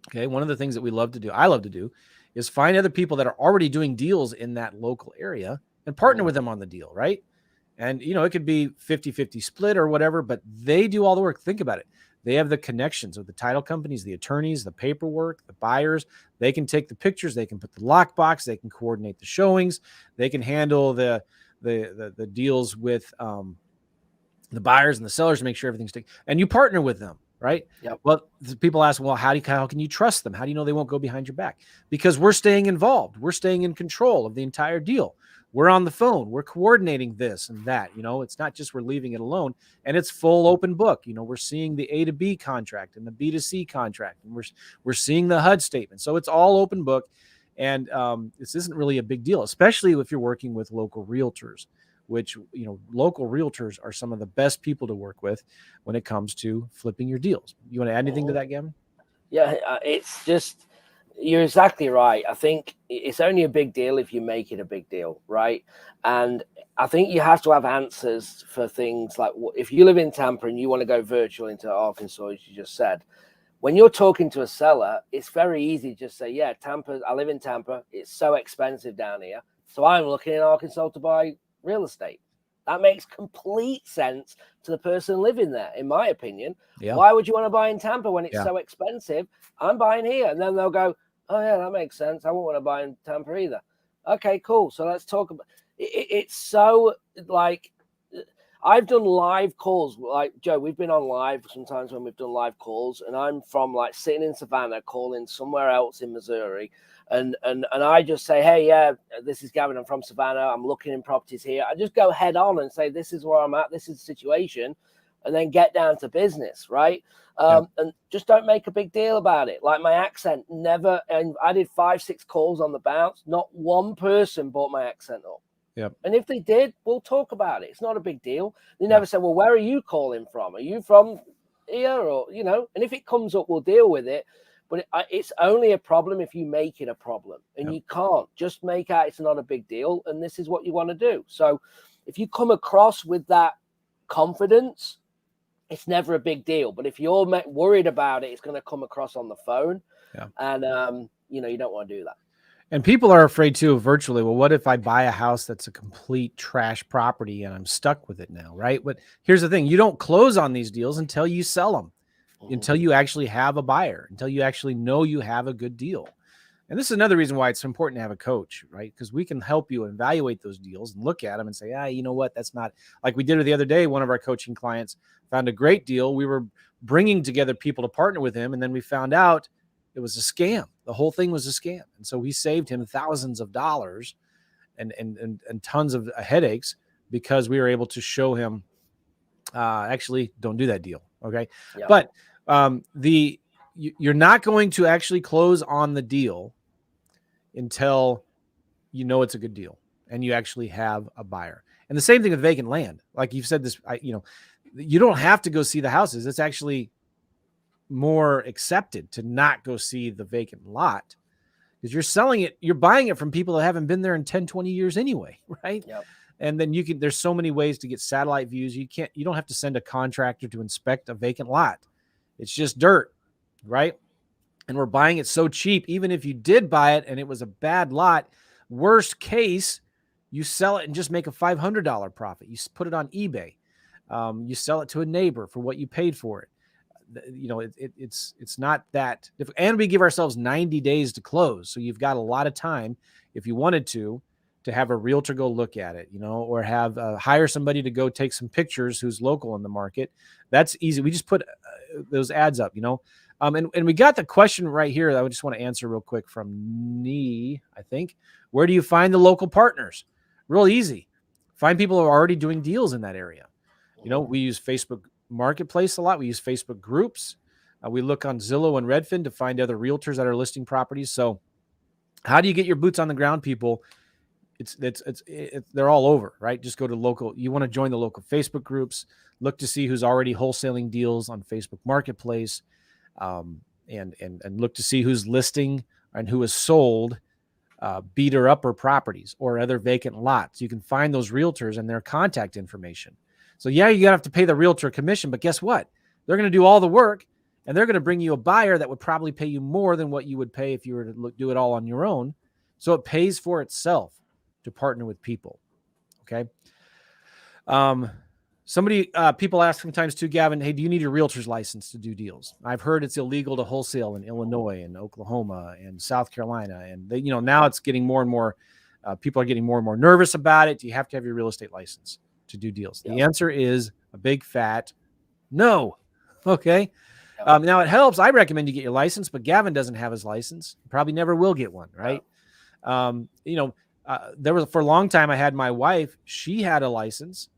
Okay. One of the things that I love to do is find other people that are already doing deals in that local area and partner with them on the deal. Right. And, it could be 50-50 split or whatever, but they do all the work. Think about it. They have the connections with the title companies, the attorneys, the paperwork, the buyers. They can take the pictures. They can put the lockbox. They can coordinate the showings. They can handle the deals with, the buyers and the sellers to make sure everything's taken, and you partner with them, right? Yep. Well, people ask, well, how can you trust them? How do you know they won't go behind your back? Because we're staying involved. We're staying in control of the entire deal. We're on the phone. We're coordinating this and that. It's not just we're leaving it alone, and it's full open book. We're seeing the A to B contract and the B to C contract, and we're seeing the HUD statement. So it's all open book, and this isn't really a big deal, especially if you're working with local realtors. Which, local realtors are some of the best people to work with when it comes to flipping your deals. You want to add anything to that, Gavin? Yeah, it's just, you're exactly right. I think it's only a big deal if you make it a big deal, right? And I think you have to have answers for things like, if you live in Tampa and you want to go virtual into Arkansas, as you just said, when you're talking to a seller, it's very easy to just say, yeah, Tampa, I live in Tampa. It's so expensive down here. So I'm looking in Arkansas to buy real estate. That makes complete sense to the person living there, in my opinion. Yeah. Why would you want to buy in Tampa when it's so expensive? I'm buying here. And then they'll go, oh yeah, that makes sense. I won't want to buy in Tampa either. Okay, cool. So let's talk about it. It's so like, I've done live calls. Like, Joe, we've been on live sometimes when we've done live calls, and I'm from like sitting in Savannah calling somewhere else in Missouri. And I just say, hey, yeah, this is Gavin. I'm from Savannah. I'm looking in properties here. I just go head on and say, this is where I'm at. This is the situation. And then get down to business, right? And just don't make a big deal about it. Like my accent never, and I did 5-6 calls on the bounce. Not one person brought my accent up. Yep. And if they did, we'll talk about it. It's not a big deal. They never say, well, where are you calling from? Are you from here? Or, and if it comes up, we'll deal with it. But it's only a problem if you make it a problem, and you can't just make out it's not a big deal. And this is what you want to do. So if you come across with that confidence, it's never a big deal. But if you're worried about it, it's going to come across on the phone. Yeah. And, you don't want to do that. And people are afraid too virtually. Well, what if I buy a house that's a complete trash property and I'm stuck with it now, right? But here's the thing. You don't close on these deals until you sell them, until you actually have a buyer, until you actually know you have a good deal. And this is another reason why it's important to have a coach, right? Because we can help you evaluate those deals and look at them and say, you know what? That's not like we did the other day. One of our coaching clients found a great deal. We were bringing together people to partner with him. And then we found out it was a scam. The whole thing was a scam. And so we saved him thousands of dollars and tons of headaches because we were able to show him, actually don't do that deal. Okay. Yeah. But you're not going to actually close on the deal until you know it's a good deal and you actually have a buyer. And the same thing with vacant land. Like you've said this, you don't have to go see the houses. It's actually more accepted to not go see the vacant lot because you're selling it, you're buying it from people that haven't been there in 10, 20 years anyway. Right. Yep. And then there's so many ways to get satellite views. You don't have to send a contractor to inspect a vacant lot. It's just dirt. Right. And we're buying it so cheap. Even if you did buy it and it was a bad lot, worst case, you sell it and just make a $500 profit. You put it on eBay. You sell it to a neighbor for what you paid for it. It's not that difficult. And we give ourselves 90 days to close. So you've got a lot of time if you wanted to have a realtor go look at it, or have hire somebody to go take some pictures who's local in the market. That's easy. We just put those ads up, and we got the question right here that I just want to answer real quick from Nee, I think. Where do you find the local partners? Real easy. Find people who are already doing deals in that area. We use Facebook Marketplace a lot. We use Facebook groups. We look on Zillow and Redfin to find other realtors that are listing properties. So how do you get your boots on the ground, people? They're all over, right? Just go to local. You want to join the local Facebook groups, look to see who's already wholesaling deals on Facebook Marketplace, and look to see who's listing and who has sold beater upper properties or other vacant lots. You can find those realtors and their contact information. So you're gonna have to pay the realtor a commission, but guess what? They're going to do all the work and they're going to bring you a buyer that would probably pay you more than what you would pay if you were to do it all on your own. So it pays for itself to partner with people. Okay. People ask sometimes too, Gavin, hey, do you need a realtor's license to do deals? I've heard it's illegal to wholesale in Illinois and Oklahoma and South Carolina. And now it's getting more and more, people are getting more and more nervous about it. Do you have to have your real estate license to do deals? Yeah. The answer is a big fat no. Okay. Yeah. Now it helps. I recommend you get your license, but Gavin doesn't have his license. Probably never will get one. Right. Yeah. There was, for a long time, I had my wife, she had a license.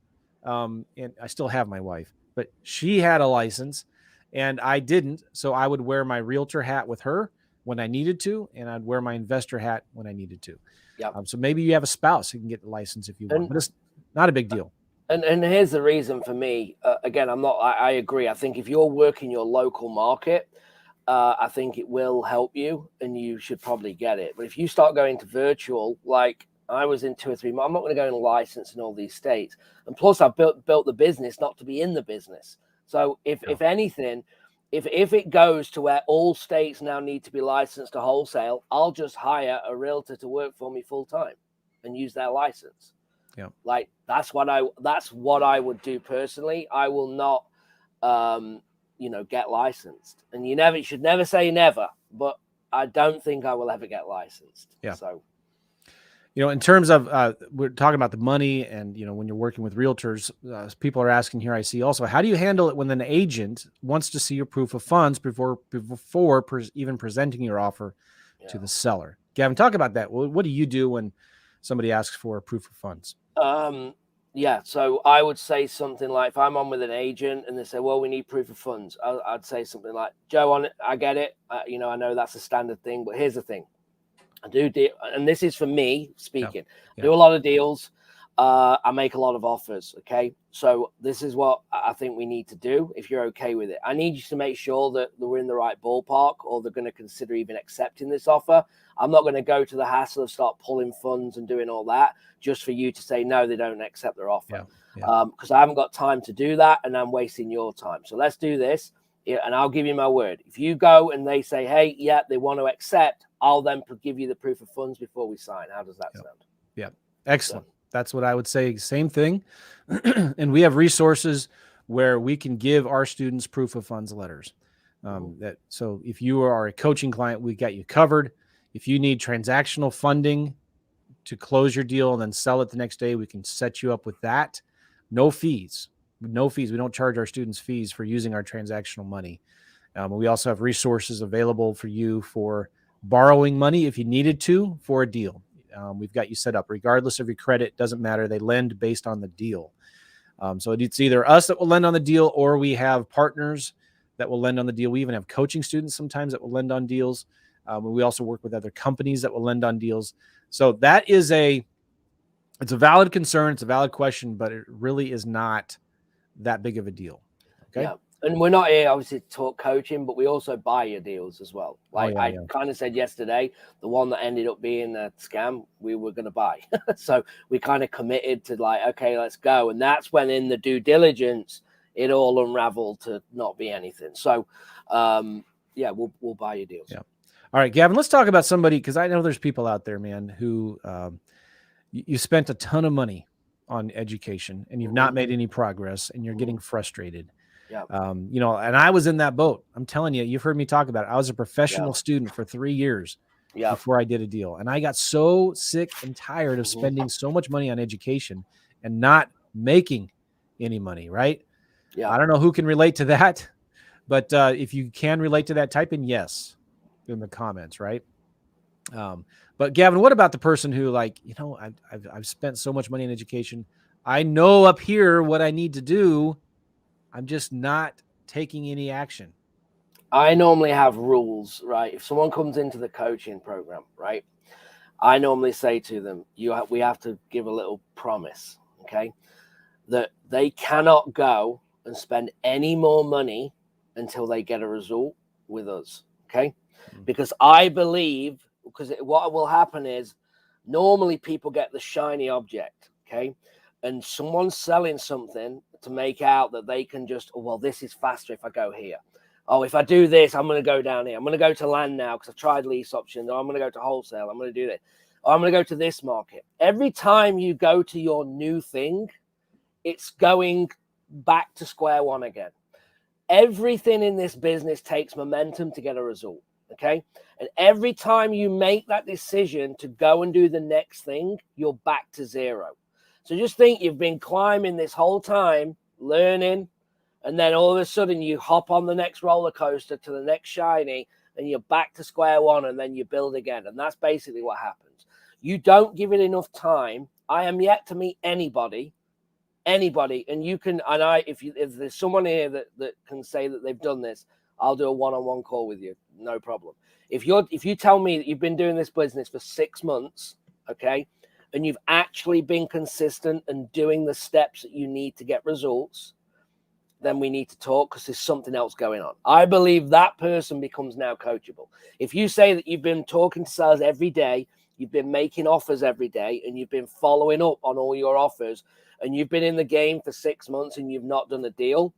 And I still have my wife, but she had a license and I didn't. So I would wear my realtor hat with her when I needed to, and I'd wear my investor hat when I needed to. Yeah. So maybe you have a spouse who can get the license if you want, but it's not a big deal. And here's the reason for me. Again, I agree. I think if you're working your local market, I think it will help you and you should probably get it. But if you start going to virtual, like I was in 2 or 3 months, I'm not going to go and license in all these states. And plus I've built the business not to be in the business. So if anything, if it goes to where all states now need to be licensed to wholesale, I'll just hire a realtor to work for me full time and use their license. Yeah. Like that's what I would do personally. I will not, get licensed. And you should never say never, but I don't think I will ever get licensed. Yeah. So, in terms of, we're talking about the money and, when you're working with realtors, people are asking here, I see also, how do you handle it when an agent wants to see your proof of funds before even presenting your offer to the seller? Gavin, talk about that. What do you do when somebody asks for a proof of funds? So I would say something like, if I'm on with an agent and they say, well, we need proof of funds, I'd say something like, Joe, I get it. I know that's a standard thing, but here's the thing. I do deal, and this is for me speaking. Yeah. I do a lot of deals. I make a lot of offers. Okay. So this is what I think we need to do. If you're okay with it, I need you to make sure that we're in the right ballpark, or they're going to consider even accepting this offer. I'm not going to go to the hassle of start pulling funds and doing all that just for you to say, no, they don't accept their offer. Because I haven't got time to do that, and I'm wasting your time. So let's do this. And I'll give you my word. If you go and they say, hey, yeah, they want to accept, I'll then give you the proof of funds before we sign. How does that sound? Yeah. Excellent. That's what I would say. Same thing. And we have resources where we can give our students proof of funds letters. So if you are a coaching client, we got you covered. If you need transactional funding to close your deal and then sell it the next day, we can set you up with that. No fees. No fees. We don't charge our students fees for using our transactional money. We also have resources available for you for borrowing money if you needed to for a deal. We've got you set up regardless of your credit. Doesn't matter. They lend based on the deal. So it's either us that will lend on the deal, or we have partners that will lend on the deal. We even have coaching students sometimes that will lend on deals. We also work with other companies that will lend on deals. So that is it's a valid concern. It's a valid question, but it really is not that big of a deal. Okay. Yeah. And we're not here, obviously, to talk coaching, but we also buy your deals as well. Like I kind of said yesterday, the one that ended up being a scam, we were going to buy. So we kind of committed to like, okay, let's go. And that's when in the due diligence, it all unraveled to not be anything. So, we'll buy your deals. Yeah. All right, Gavin, let's talk about somebody, because I know there's people out there, man, who you spent a ton of money on education and you've not made any progress and you're getting frustrated. Yeah. And I was in that boat. I'm telling you, you've heard me talk about it. I was a professional student for 3 years before I did a deal. And I got so sick and tired of spending so much money on education and not making any money. Right. Yeah. I don't know who can relate to that, but if you can relate to that, type in yes in the comments. Right. But Gavin, what about the person who I've spent so much money on education. I know up here what I need to do. I'm just not taking any action. I normally have rules, right? If someone comes into the coaching program, right, I normally say to them, we have to give a little promise, okay, that they cannot go and spend any more money until they get a result with us, okay? Because I believe, because what will happen is normally people get the shiny object, okay? And someone's selling something to make out that they can just, this is faster if I go here. Oh, if I do this, I'm going to go down here. I'm going to go to land now because I've tried lease options. Or I'm going to go to wholesale. I'm going to do this. Or I'm going to go to this market. Every time you go to your new thing, it's going back to square one again. Everything in this business takes momentum to get a result. Okay. And every time you make that decision to go and do the next thing, you're back to zero. So just think you've been climbing this whole time, learning, and then all of a sudden you hop on the next roller coaster to the next shiny, and you're back to square one, and then you build again. And that's basically what happens. You don't give it enough time. I am yet to meet anybody, and you can, and if there's someone here that can say that they've done this, I'll do a one-on-one call with you, no problem. If you tell me that you've been doing this business for 6 months, okay, and you've actually been consistent and doing the steps that you need to get results, then we need to talk, because there's something else going on. I believe that person becomes now coachable. If you say that you've been talking to sellers every day, you've been making offers every day, and you've been following up on all your offers, and you've been in the game for 6 months and you've not done a deal,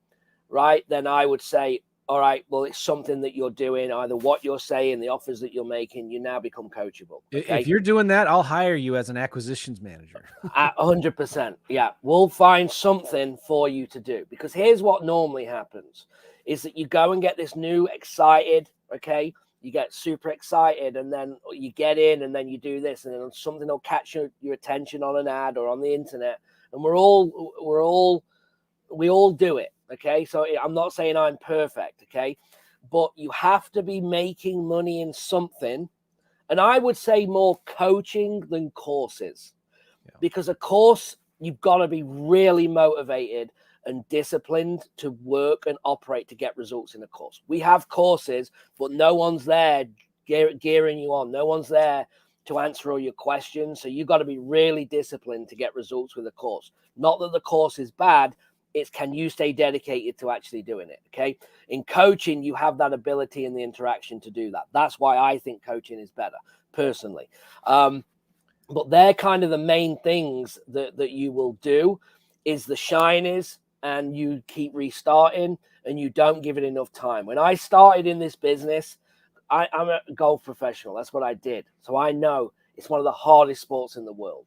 right? Then I would say, all right, well, it's something that you're doing, either what you're saying, the offers that you're making, you now become coachable. Okay? If you're doing that, I'll hire you as an acquisitions manager. 100%. Yeah. We'll find something for you to do, because here's what normally happens is that you go and get this new excited. Okay. You get super excited, and then you get in, and then you do this, and then something will catch your attention on an ad or on the internet. And we all do it. Okay. So I'm not saying I'm perfect. Okay. But you have to be making money in something. And I would say more coaching than courses, because a course, you've got to be really motivated and disciplined to work and operate to get results in a course. We have courses, but no one's there gearing you on. No one's there to answer all your questions. So you got to be really disciplined to get results with a course. Not that the course is bad. It's can you stay dedicated to actually doing it? Okay. In coaching, you have that ability and the interaction to do that. That's why I think coaching is better personally. But they're kind of the main things that you will do is the shinies, and you keep restarting and you don't give it enough time. When I started in this business, I'm a golf professional. That's what I did. So I know it's one of the hardest sports in the world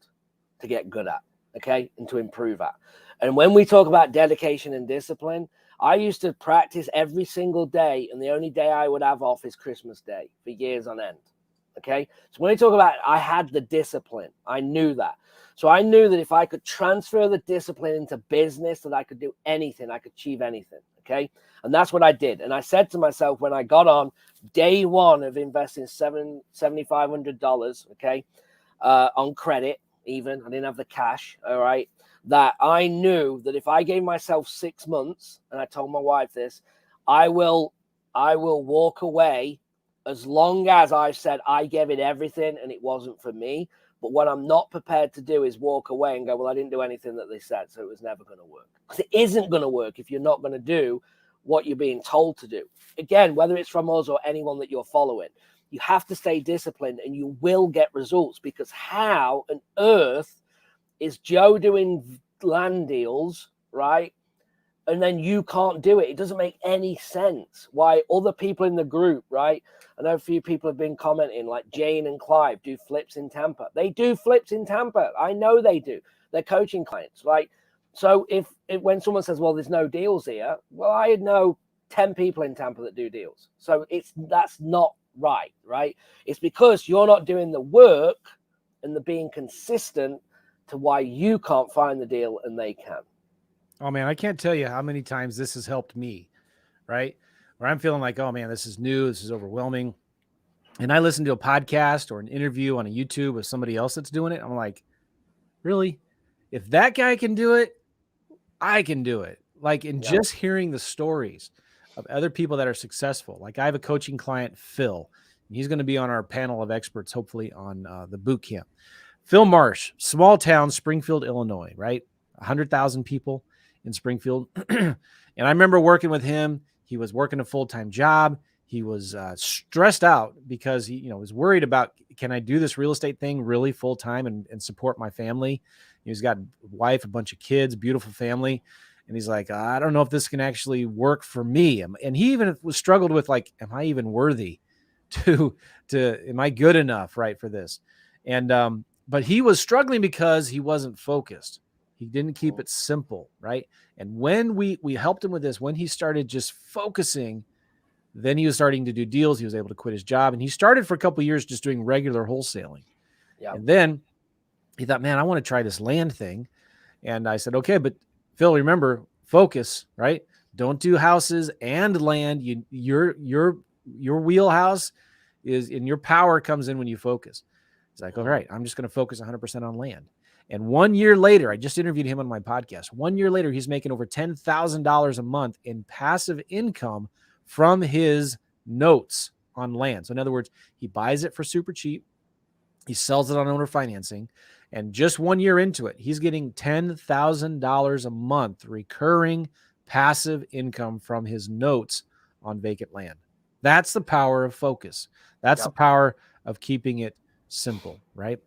to get good at, okay, and to improve at. And when we talk about dedication and discipline, I used to practice every single day, and the only day I would have off is Christmas Day for years on end, okay? So when we talk about I had the discipline, I knew that. So I knew that if I could transfer the discipline into business, that I could do anything, I could achieve anything, okay? And that's what I did. And I said to myself when I got on day one of investing $7,500, okay, on credit even, I didn't have the cash, all right, that I knew that if I gave myself 6 months, and I told my wife this, I will walk away as long as I said I gave it everything and it wasn't for me. But what I'm not prepared to do is walk away and go, well, I didn't do anything that they said, so it was never going to work. Because it isn't going to work if you're not going to do what you're being told to do. Again, whether it's from us or anyone that you're following, you have to stay disciplined and you will get results, because how on earth is Joe doing land deals, right? And then you can't do it. It doesn't make any sense why other people in the group, right? I know a few people have been commenting, like Jane and Clive do flips in Tampa. They do flips in Tampa. I know they do. They're coaching clients, right? So if when someone says, well, there's no deals here, well, I know 10 people in Tampa that do deals. So that's not right? It's because you're not doing the work and the being consistent to why you can't find the deal and they can. Oh man, I can't tell you how many times this has helped me, right? Where I'm feeling like, oh man, this is new, this is overwhelming. And I listen to a podcast or an interview on a YouTube with somebody else that's doing it. I'm like, really? If that guy can do it, I can do it. Like in just hearing the stories of other people that are successful. Like I have a coaching client, Phil, and he's going to be on our panel of experts, hopefully on the boot camp. Phil Marsh, small town, Springfield, Illinois, right? 100,000 people in Springfield. And I remember working with him. He was working a full-time job. He was stressed out because he, was worried about, can I do this real estate thing really full-time and support my family? He's got a wife, a bunch of kids, beautiful family. And he's like, I don't know if this can actually work for me. And he even was struggled with like, am I even worthy to am I good enough, right, for this? And, but he was struggling because he wasn't focused. He didn't keep it simple, right? And when we helped him with this, when he started just focusing, then he was starting to do deals. He was able to quit his job. And he started for a couple of years just doing regular wholesaling. Yeah. And then he thought, man, I want to try this land thing. And I said, okay, but Phil, remember, focus, right? Don't do houses and land. Your wheelhouse is, and your power comes in when you focus. He's like, all right, I'm just going to focus 100% on land. And 1 year later, I just interviewed him on my podcast. 1 year later, he's making over $10,000 a month in passive income from his notes on land. So in other words, he buys it for super cheap. He sells it on owner financing. And just 1 year into it, he's getting $10,000 a month recurring passive income from his notes on vacant land. That's the power of focus. That's the power of keeping it simple, right?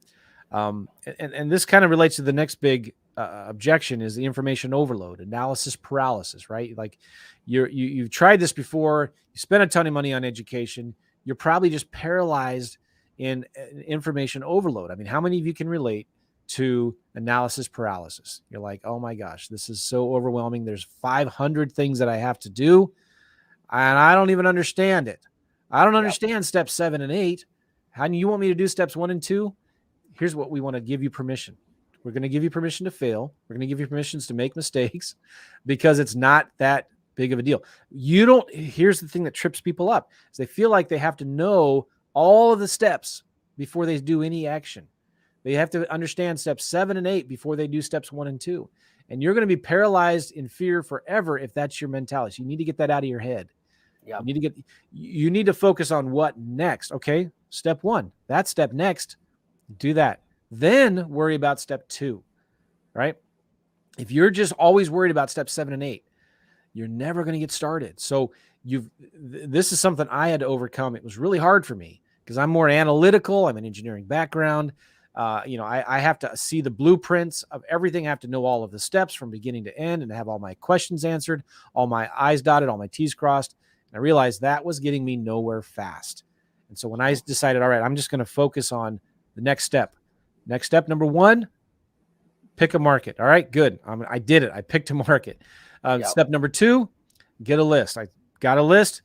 And this kind of relates to the next big objection is the information overload, analysis paralysis, right? Like you've tried this before, you spent a ton of money on education, you're probably just paralyzed in information overload. I mean, how many of you can relate to analysis paralysis? You're like, oh my gosh, this is so overwhelming. There's 500 things that I have to do, and I don't even understand it. I don't understand steps 7 and 8. How do you want me to do steps 1 and 2? Here's what we want to give you permission. We're going to give you permission to fail. We're going to give you permissions to make mistakes because it's not that big of a deal. Here's the thing that trips people up is they feel like they have to know all of the steps before they do any action. They have to understand steps 7 and 8 before they do steps 1 and 2. And you're going to be paralyzed in fear forever if that's your mentality. So you need to get that out of your head. Yeah. You need to focus on what next. Okay. Step 1, that step next. Do that. Then worry about step 2, right? If you're just always worried about step 7 and 8, you're never going to get started. So this is something I had to overcome. It was really hard for me because I'm more analytical. I'm an engineering background. I have to see the blueprints of everything. I have to know all of the steps from beginning to end and have all my questions answered, all my I's dotted, all my T's crossed. And I realized that was getting me nowhere fast. And so when I decided, all right, I'm just going to focus on the next step. Next step, number 1, pick a market. All right, good. I did it. I picked a market. Step number 2, get a list. I got a list.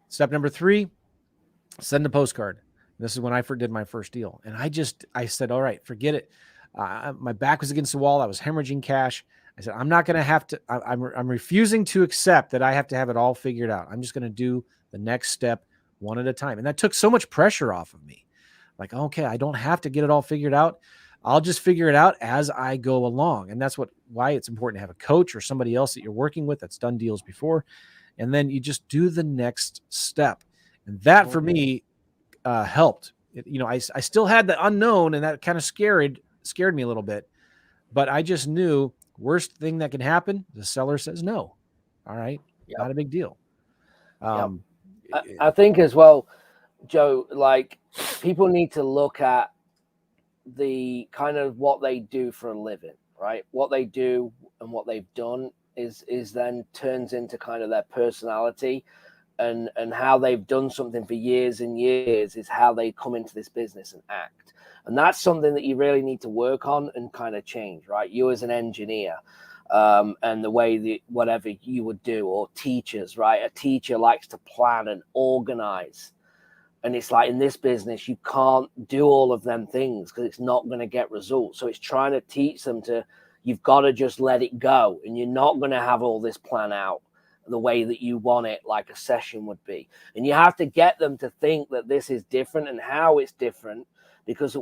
Step number 3, send a postcard. This is when I did my first deal. And I said, all right, forget it. My back was against the wall. I was hemorrhaging cash. I said, I'm not going to have to, I'm refusing to accept that I have to have it all figured out. I'm just going to do the next step one at a time. And that took so much pressure off of me. Like, okay, I don't have to get it all figured out. I'll just figure it out as I go along. And that's why it's important to have a coach or somebody else that you're working with that's done deals before. And then you just do the next step. And that for me helped. I still had the unknown, and that kind of scared me a little bit. But I just knew worst thing that can happen, the seller says no. All right, not a big deal. I think as well, Joe, like people need to look at the kind of what they do for a living, right? What they do and what they've done is then turns into kind of their personality, and how they've done something for years and years is how they come into this business and act. And that's something that you really need to work on and kind of change, right? You as an engineer, and the way that whatever you would do, or teachers, right? A teacher likes to plan and organize. And it's like in this business, you can't do all of them things because it's not going to get results. So it's trying to teach them you've got to just let it go. And you're not going to have all this plan out the way that you want it, like a session would be. And you have to get them to think that this is different and how it's different, because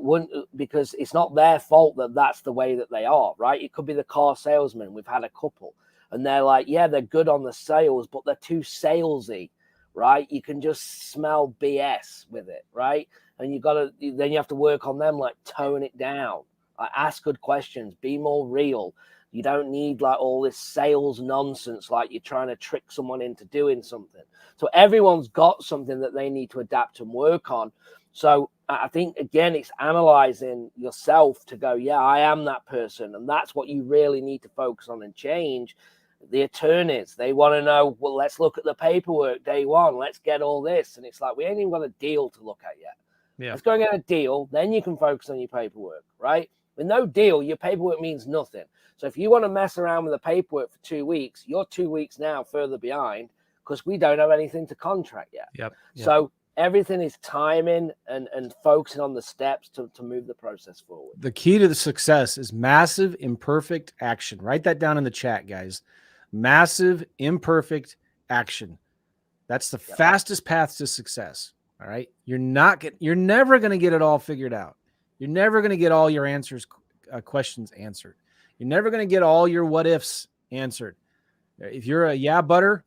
it's not their fault that that's the way that they are, right? It could be the car salesman. We've had a couple and they're like, yeah, they're good on the sales, but they're too salesy. Right? You can just smell BS with it, right? And then you have to work on them, like tone it down, like ask good questions, be more real. You don't need like all this sales nonsense, like you're trying to trick someone into doing something. So everyone's got something that they need to adapt and work on. So I think, again, it's analyzing yourself to go, yeah, I am that person. And that's what you really need to focus on and change. The attorneys, they want to know, well, let's look at the paperwork day one. Let's get all this. And it's like, we ain't even got a deal to look at yet. Yeah. Let's go and get a deal. Then you can focus on your paperwork, right? With no deal, your paperwork means nothing. So if you want to mess around with the paperwork for 2 weeks, you're 2 weeks now further behind because we don't have anything to contract yet. Yep. So everything is timing and focusing on the steps to move the process forward. The key to the success is massive, imperfect action. Write that down in the chat, guys. Massive, imperfect action. That's the fastest path to success. All right. You're never going to get it all figured out. You're never going to get all your questions answered. You're never going to get all your what ifs answered. If you're a butter,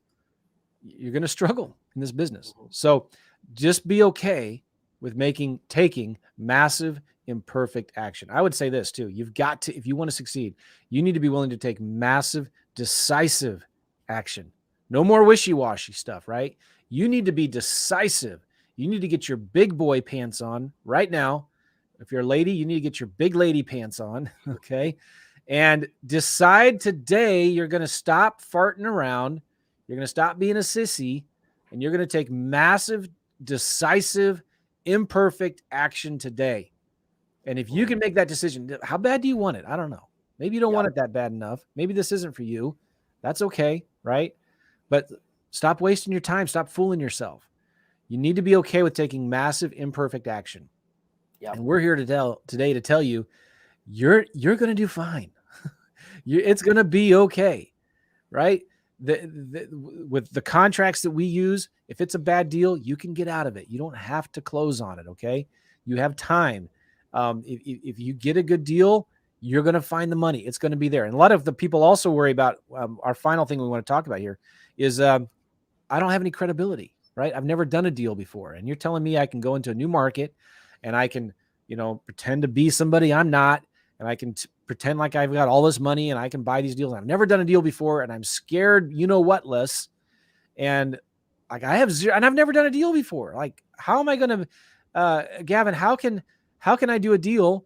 you're going to struggle in this business. So just be okay with taking massive, imperfect action. I would say this too. You've got to, if you want to succeed, you need to be willing to take massive, decisive action. No more wishy-washy stuff, right? You need to be decisive. You need to get your big boy pants on right now. If you're a lady, you need to get your big lady pants on, okay? And decide today you're going to stop farting around. You're going to stop being a sissy, and you're going to take massive, decisive, imperfect action today. And if you can make that decision, how bad do you want it? I don't know. Maybe you don't want it that bad enough. Maybe this isn't for you. That's okay, right? But stop wasting your time. Stop fooling yourself. You need to be okay with taking massive, imperfect action. Yep. And we're here today to tell you, you're going to do fine. It's going to be okay, right? With the contracts that we use, if it's a bad deal, you can get out of it. You don't have to close on it, okay? You have time. If you get a good deal, you're going to find the money. It's going to be there. And a lot of the people also worry about our final thing we want to talk about here is I don't have any credibility, right? I've never done a deal before. And you're telling me I can go into a new market and I can pretend to be somebody I'm not, and I can pretend like I've got all this money and I can buy these deals. I've never done a deal before, and I'm scared, less. And like I have zero, and I've never done a deal before. Like, how am I going to, Gavin? How can I do a deal,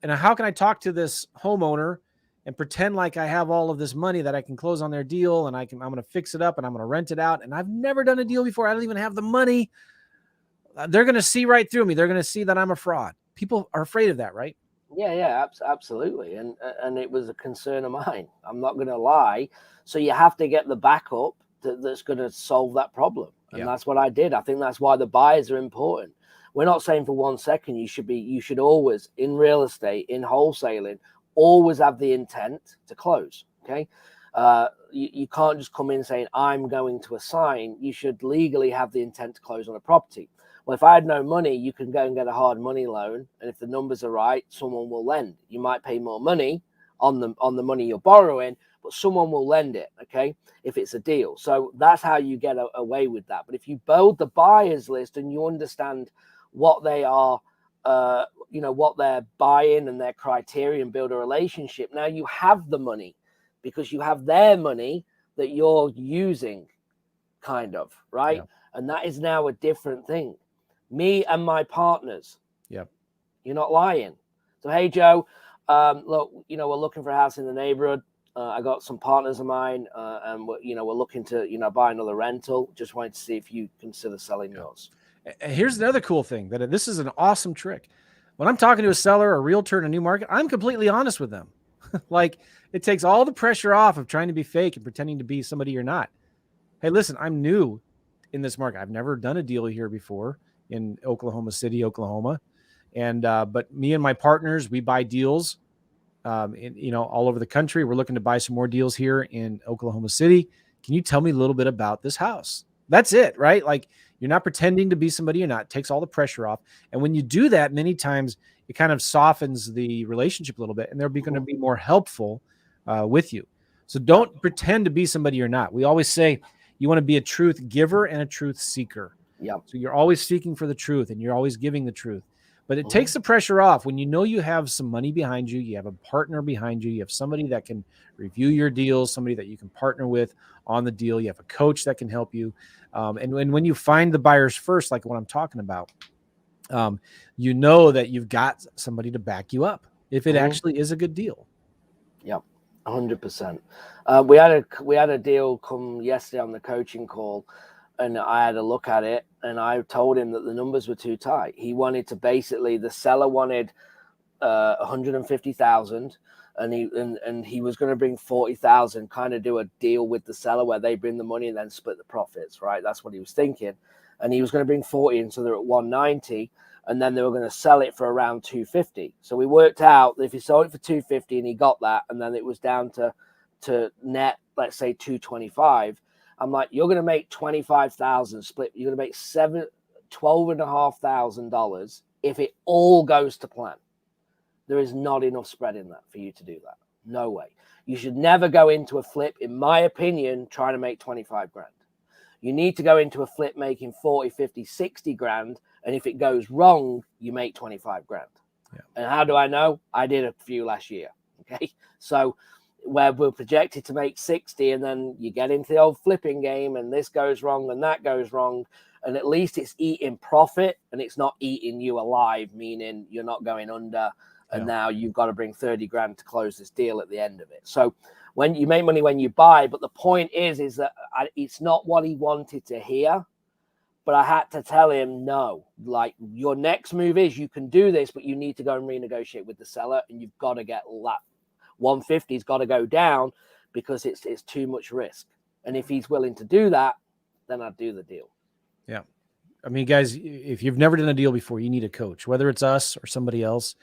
and how can I talk to this homeowner and pretend like I have all of this money that I can close on their deal, and I'm going to fix it up and I'm going to rent it out, and I've never done a deal before. I don't even have the money. They're going to see right through me. They're going to see that I'm a fraud. People are afraid of that, right? Yeah, absolutely. And it was a concern of mine. I'm not going to lie. So you have to get the backup that's going to solve that problem. And that's what I did. I think that's why the buyers are important. We're not saying for 1 second you should always, in real estate, in wholesaling, always have the intent to close. Okay. You can't just come in saying, I'm going to assign. You should legally have the intent to close on a property. Well, if I had no money, you can go and get a hard money loan. And if the numbers are right, someone will lend. You might pay more money on the money you're borrowing, but someone will lend it, okay, if it's a deal. So that's how you get away with that. But if you build the buyers list and you understand what they are, what they're buying and their criteria, and build a relationship, now you have the money because you have their money that you're using, kind of, right? Yeah. And that is now a different thing. Me and my partners. Yep. You're not lying. So, hey, Joe, look, we're looking for a house in the neighborhood. I got some partners of mine, and we're looking to, buy another rental. Just wanted to see if you consider selling yours. Here's another cool thing, that this is an awesome trick. When I'm talking to a seller or a realtor in a new market, I'm completely honest with them. Like, it takes all the pressure off of trying to be fake and pretending to be somebody you're not. Hey, listen, I'm new in this market. I've never done a deal here before in Oklahoma City, Oklahoma. And, but me and my partners, we buy deals, all over the country. We're looking to buy some more deals here in Oklahoma City. Can you tell me a little bit about this house? That's it, right? Like, you're not pretending to be somebody you're not. It takes all the pressure off. And when you do that, many times it kind of softens the relationship a little bit, and they're going to be more helpful with you. So don't pretend to be somebody you're not. We always say you want to be a truth giver and a truth seeker. Yeah. So you're always seeking for the truth, and you're always giving the truth. But it takes the pressure off when you have some money behind you, you have a partner behind you, you have somebody that can review your deals, somebody that you can partner with on the deal, you have a coach that can help you. And when you find the buyers first, like what I'm talking about, that you've got somebody to back you up if it actually is a good deal. Yep, 100%. We had a deal come yesterday on the coaching call, and I had a look at it, and I told him that the numbers were too tight. He wanted to the seller wanted 150,000, and he was going to bring 40,000, kind of do a deal with the seller where they bring the money and then split the profits, right? That's what he was thinking. And he was going to bring 40, and so they're at 190, and then they were going to sell it for around 250. So we worked out that if he sold it for 250 and he got that, and then it was down to net, let's say 225. I'm like, you're going to make 25,000 split. You're going to make $12,500 if it all goes to plan. There is not enough spread in that for you to do that. No way. You should never go into a flip, in my opinion, trying to make 25 grand. You need to go into a flip making 40, 50, 60 grand. And if it goes wrong, you make 25 grand. Yeah. And how do I know? I did a few last year. Okay. So where we're projected to make 60, and then you get into the old flipping game, and this goes wrong and that goes wrong. And at least it's eating profit, and it's not eating you alive, meaning you're not going under. And now you've got to bring 30 grand to close this deal at the end of it. So when you make money when you buy, but the point is that it's not what he wanted to hear, but I had to tell him, no, like, your next move is you can do this, but you need to go and renegotiate with the seller, and you've got to get that 150's got to go down because it's too much risk. And if he's willing to do that, then I'd do the deal. Yeah. I mean, guys, if you've never done a deal before, you need a coach, whether it's us or somebody else.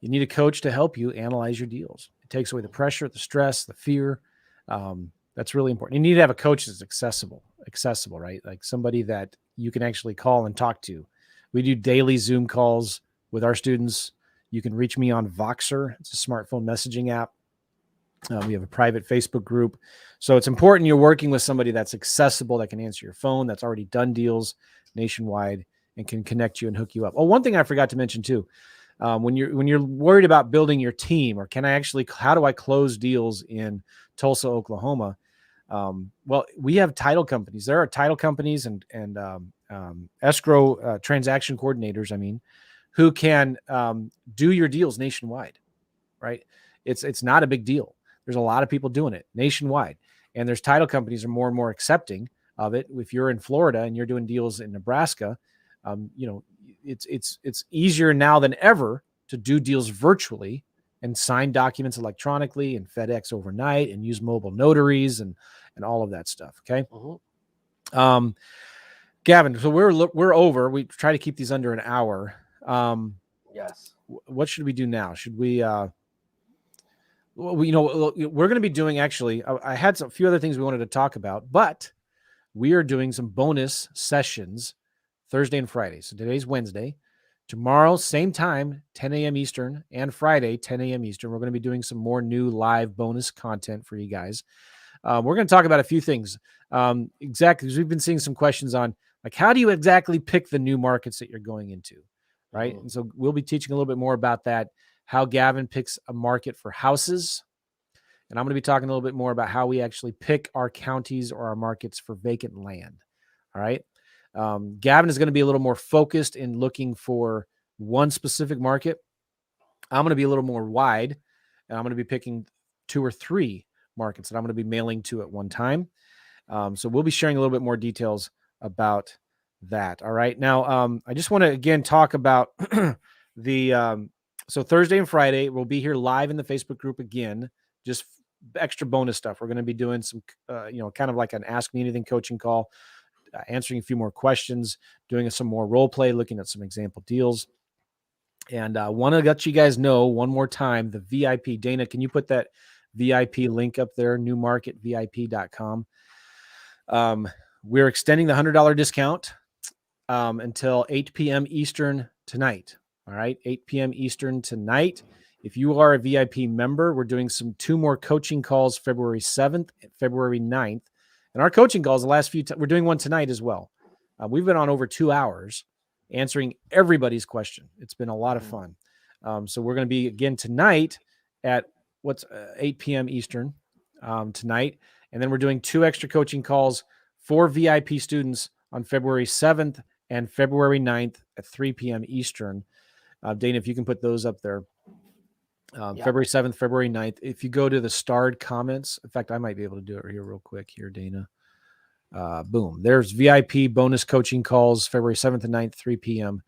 You need a coach to help you analyze your deals. It takes away the pressure, the stress, the fear. That's really important. You need to have a coach that's accessible, right? Like somebody that you can actually call and talk to. We do daily Zoom calls with our students. You can reach me on Voxer. It's a smartphone messaging app. We have a private Facebook group. So it's important you're working with somebody that's accessible, that can answer your phone, that's already done deals nationwide and can connect you and hook you up. Oh, one thing I forgot to mention too. When you're worried about building your team, or how do I close deals in Tulsa, Oklahoma? Well, we have title companies. There are title companies and escrow transaction coordinators, who can do your deals nationwide, right? It's not a big deal. There's a lot of people doing it nationwide, and there's title companies are more and more accepting of it. If you're in Florida and you're doing deals in Nebraska, it's easier now than ever to do deals virtually and sign documents electronically and FedEx overnight and use mobile notaries and all of that stuff. Okay. Gavin, so we're over. We try to keep these under an hour. Yes. What should we do now? Should we, we're going to be doing, actually, I had a few other things we wanted to talk about, but we are doing some bonus sessions Thursday and Friday. So today's Wednesday. Tomorrow, same time, 10 a.m. Eastern, and Friday, 10 a.m. Eastern. We're going to be doing some more new live bonus content for you guys. We're going to talk about a few things. Exactly, because we've been seeing some questions on, like, how do you exactly pick the new markets that you're going into, right? And so we'll be teaching a little bit more about that, how Gavin picks a market for houses. And I'm going to be talking a little bit more about how we actually pick our counties or our markets for vacant land. All right. Gavin is going to be a little more focused in looking for one specific market. I'm going to be a little more wide, and I'm going to be picking 2 or 3 markets that I'm going to be mailing to at one time. So we'll be sharing a little bit more details about that. All right. Now, I just want to, again, talk about so Thursday and Friday, we'll be here live in the Facebook group again, just extra bonus stuff. We're going to be doing some, kind of like an Ask Me Anything coaching call, answering a few more questions, doing some more role play, looking at some example deals. And I want to let you guys know one more time, the VIP. Dana, can you put that VIP link up there, newmarketvip.com? We're extending the $100 discount until 8 p.m. Eastern tonight. All right, 8 p.m. Eastern tonight. If you are a VIP member, we're doing 2 more coaching calls February 7th and February 9th. And our coaching calls, the last few we're doing one tonight as well. We've been on over 2 hours answering everybody's question. It's been a lot of fun. So we're going to be again tonight at 8 p.m. Eastern tonight. And then we're doing 2 extra coaching calls for VIP students on February 7th and February 9th at 3 p.m. Eastern. Dana, if you can put those up there. February 7th, February 9th. If you go to the starred comments, in fact, I might be able to do it here real quick here, Dana. Boom. There's VIP bonus coaching calls February 7th and 9th, 3 p.m.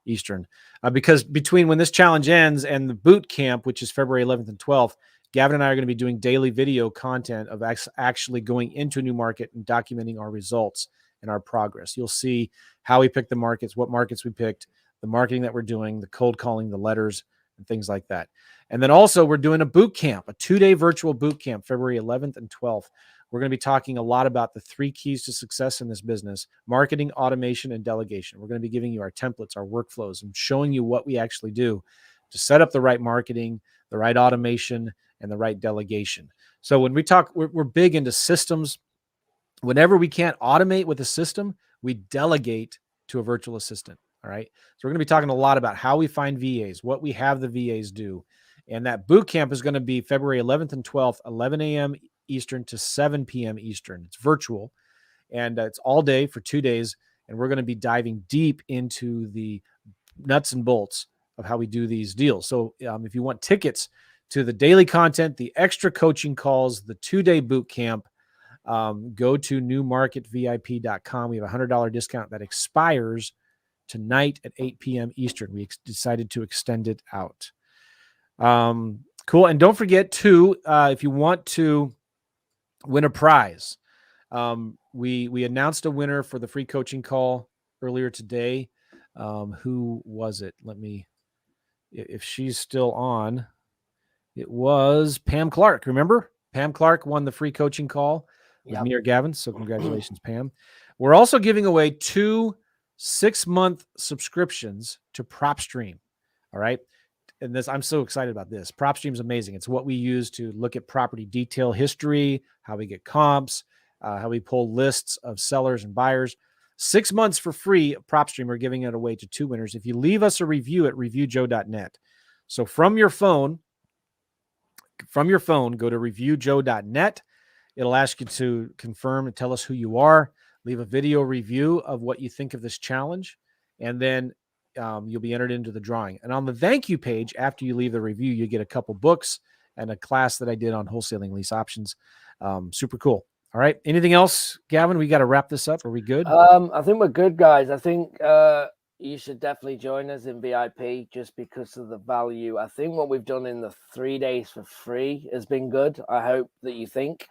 Eastern. Because between when this challenge ends and the boot camp, which is February 11th and 12th, Gavin and I are going to be doing daily video content of actually going into a new market and documenting our results and our progress. You'll see how we picked the markets, what markets we picked, the marketing that we're doing, the cold calling, the letters, and things like that. And then also we're doing a boot camp, a 2-day virtual boot camp, February 11th and 12th. We're going to be talking a lot about the 3 keys to success in this business: marketing, automation, and delegation. We're going to be giving you our templates, our workflows, and showing you what we actually do to set up the right marketing, the right automation, and the right delegation. So when we talk, we're big into systems. Whenever we can't automate with a system, we delegate to a virtual assistant. All right. So we're going to be talking a lot about how we find VAs, what we have the VAs do. And that boot camp is going to be February 11th and 12th, 11 a.m. Eastern to 7 p.m. Eastern. It's virtual, and it's all day for 2 days. And we're going to be diving deep into the nuts and bolts of how we do these deals. So if you want tickets to the daily content, the extra coaching calls, the 2-day boot camp, go to newmarketvip.com. We have a $100 discount that expires tonight at 8 p.m. Eastern. We decided to extend it out. Cool. And don't forget to, if you want to win a prize, we announced a winner for the free coaching call earlier today. Who was it? If she's still on, it was Pam Clark. Remember? Pam Clark won the free coaching call with me or Gavin. So congratulations, Pam. We're also giving away 2 6-month subscriptions to PropStream. All right. And this, I'm so excited about this. PropStream is amazing. It's what we use to look at property detail history, how we get comps, how we pull lists of sellers and buyers. 6 months for free. PropStream, we're giving it away to 2 winners if you leave us a review at reviewjoe.net. So from your phone, go to reviewjoe.net. It'll ask you to confirm and tell us who you are. Leave a video review of what you think of this challenge, and then you'll be entered into the drawing. And on the thank you page, after you leave the review, you get a couple books and a class that I did on wholesaling lease options. Super cool. All right. Anything else, Gavin? We got to wrap this up. Are we good? I think we're good, guys. I think you should definitely join us in VIP just because of the value. I think what we've done in the 3 days for free has been good. I hope that you think.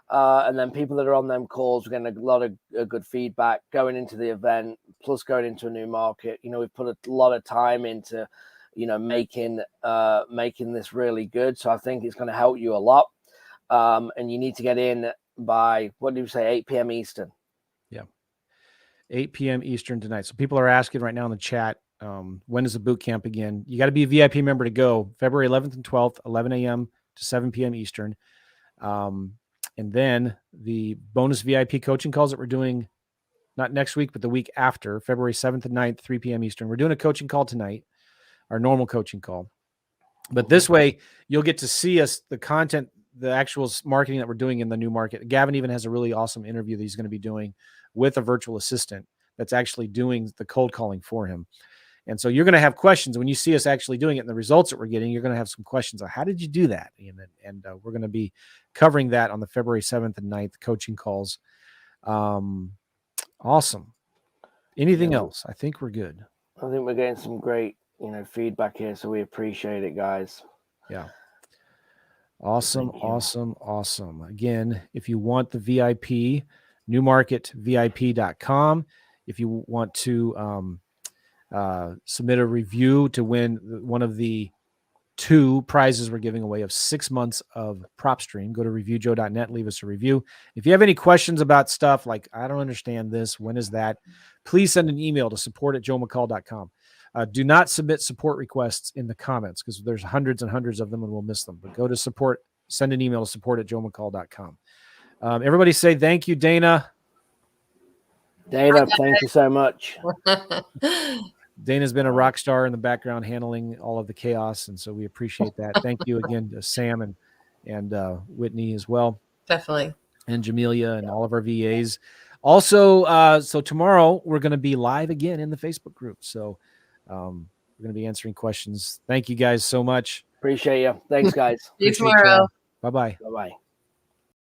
And then people that are on them calls, we're getting a lot of good feedback going into the event, plus going into a new market. You know, we've put a lot of time into, you know, making this really good. So I think it's going to help you a lot. And you need to get in by, what do you say, 8 p.m. Eastern? Yeah. 8 p.m. Eastern tonight. So people are asking right now in the chat, when is the boot camp again? You got to be a VIP member to go. February 11th and 12th, 11 a.m. to 7 p.m. Eastern. And then the bonus VIP coaching calls that we're doing, not next week, but the week after, February 7th and 9th, 3 p.m. Eastern. We're doing a coaching call tonight, our normal coaching call. But this way, you'll get to see us, the content, the actual marketing that we're doing in the new market. Gavin even has a really awesome interview that he's going to be doing with a virtual assistant that's actually doing the cold calling for him. And so you're going to have questions when you see us actually doing it, and the results that we're getting, you're going to have some questions on how did you do that? And we're going to be covering that on the February 7th and 9th coaching calls. Awesome. Anything else? I think we're good. I think we're getting some great, you know, feedback here. So we appreciate it, guys. Yeah. Awesome. Again, if you want the VIP, newmarketvip.com. If you want to submit a review to win one of the 2 prizes we're giving away of 6 months of PropStream, go to reviewjoe.net, leave us a review. If you have any questions about stuff like, I don't understand this, when is that, please send an email to support@joemccall.com. Do not submit support requests in the comments because there's hundreds and hundreds of them and we'll miss them. But go to support, send an email to support@joemccall.com. Everybody say thank you, Dana. Dana, thank you so much. Dana's been a rock star in the background handling all of the chaos, and so we appreciate that. Thank you again to Sam and Whitney as well. Definitely. And Jamelia and all of our VAs. Also, so tomorrow we're going to be live again in the Facebook group. So we're going to be answering questions. Thank you guys so much. Appreciate you. Thanks, guys. See you tomorrow. Bye-bye. Bye-bye.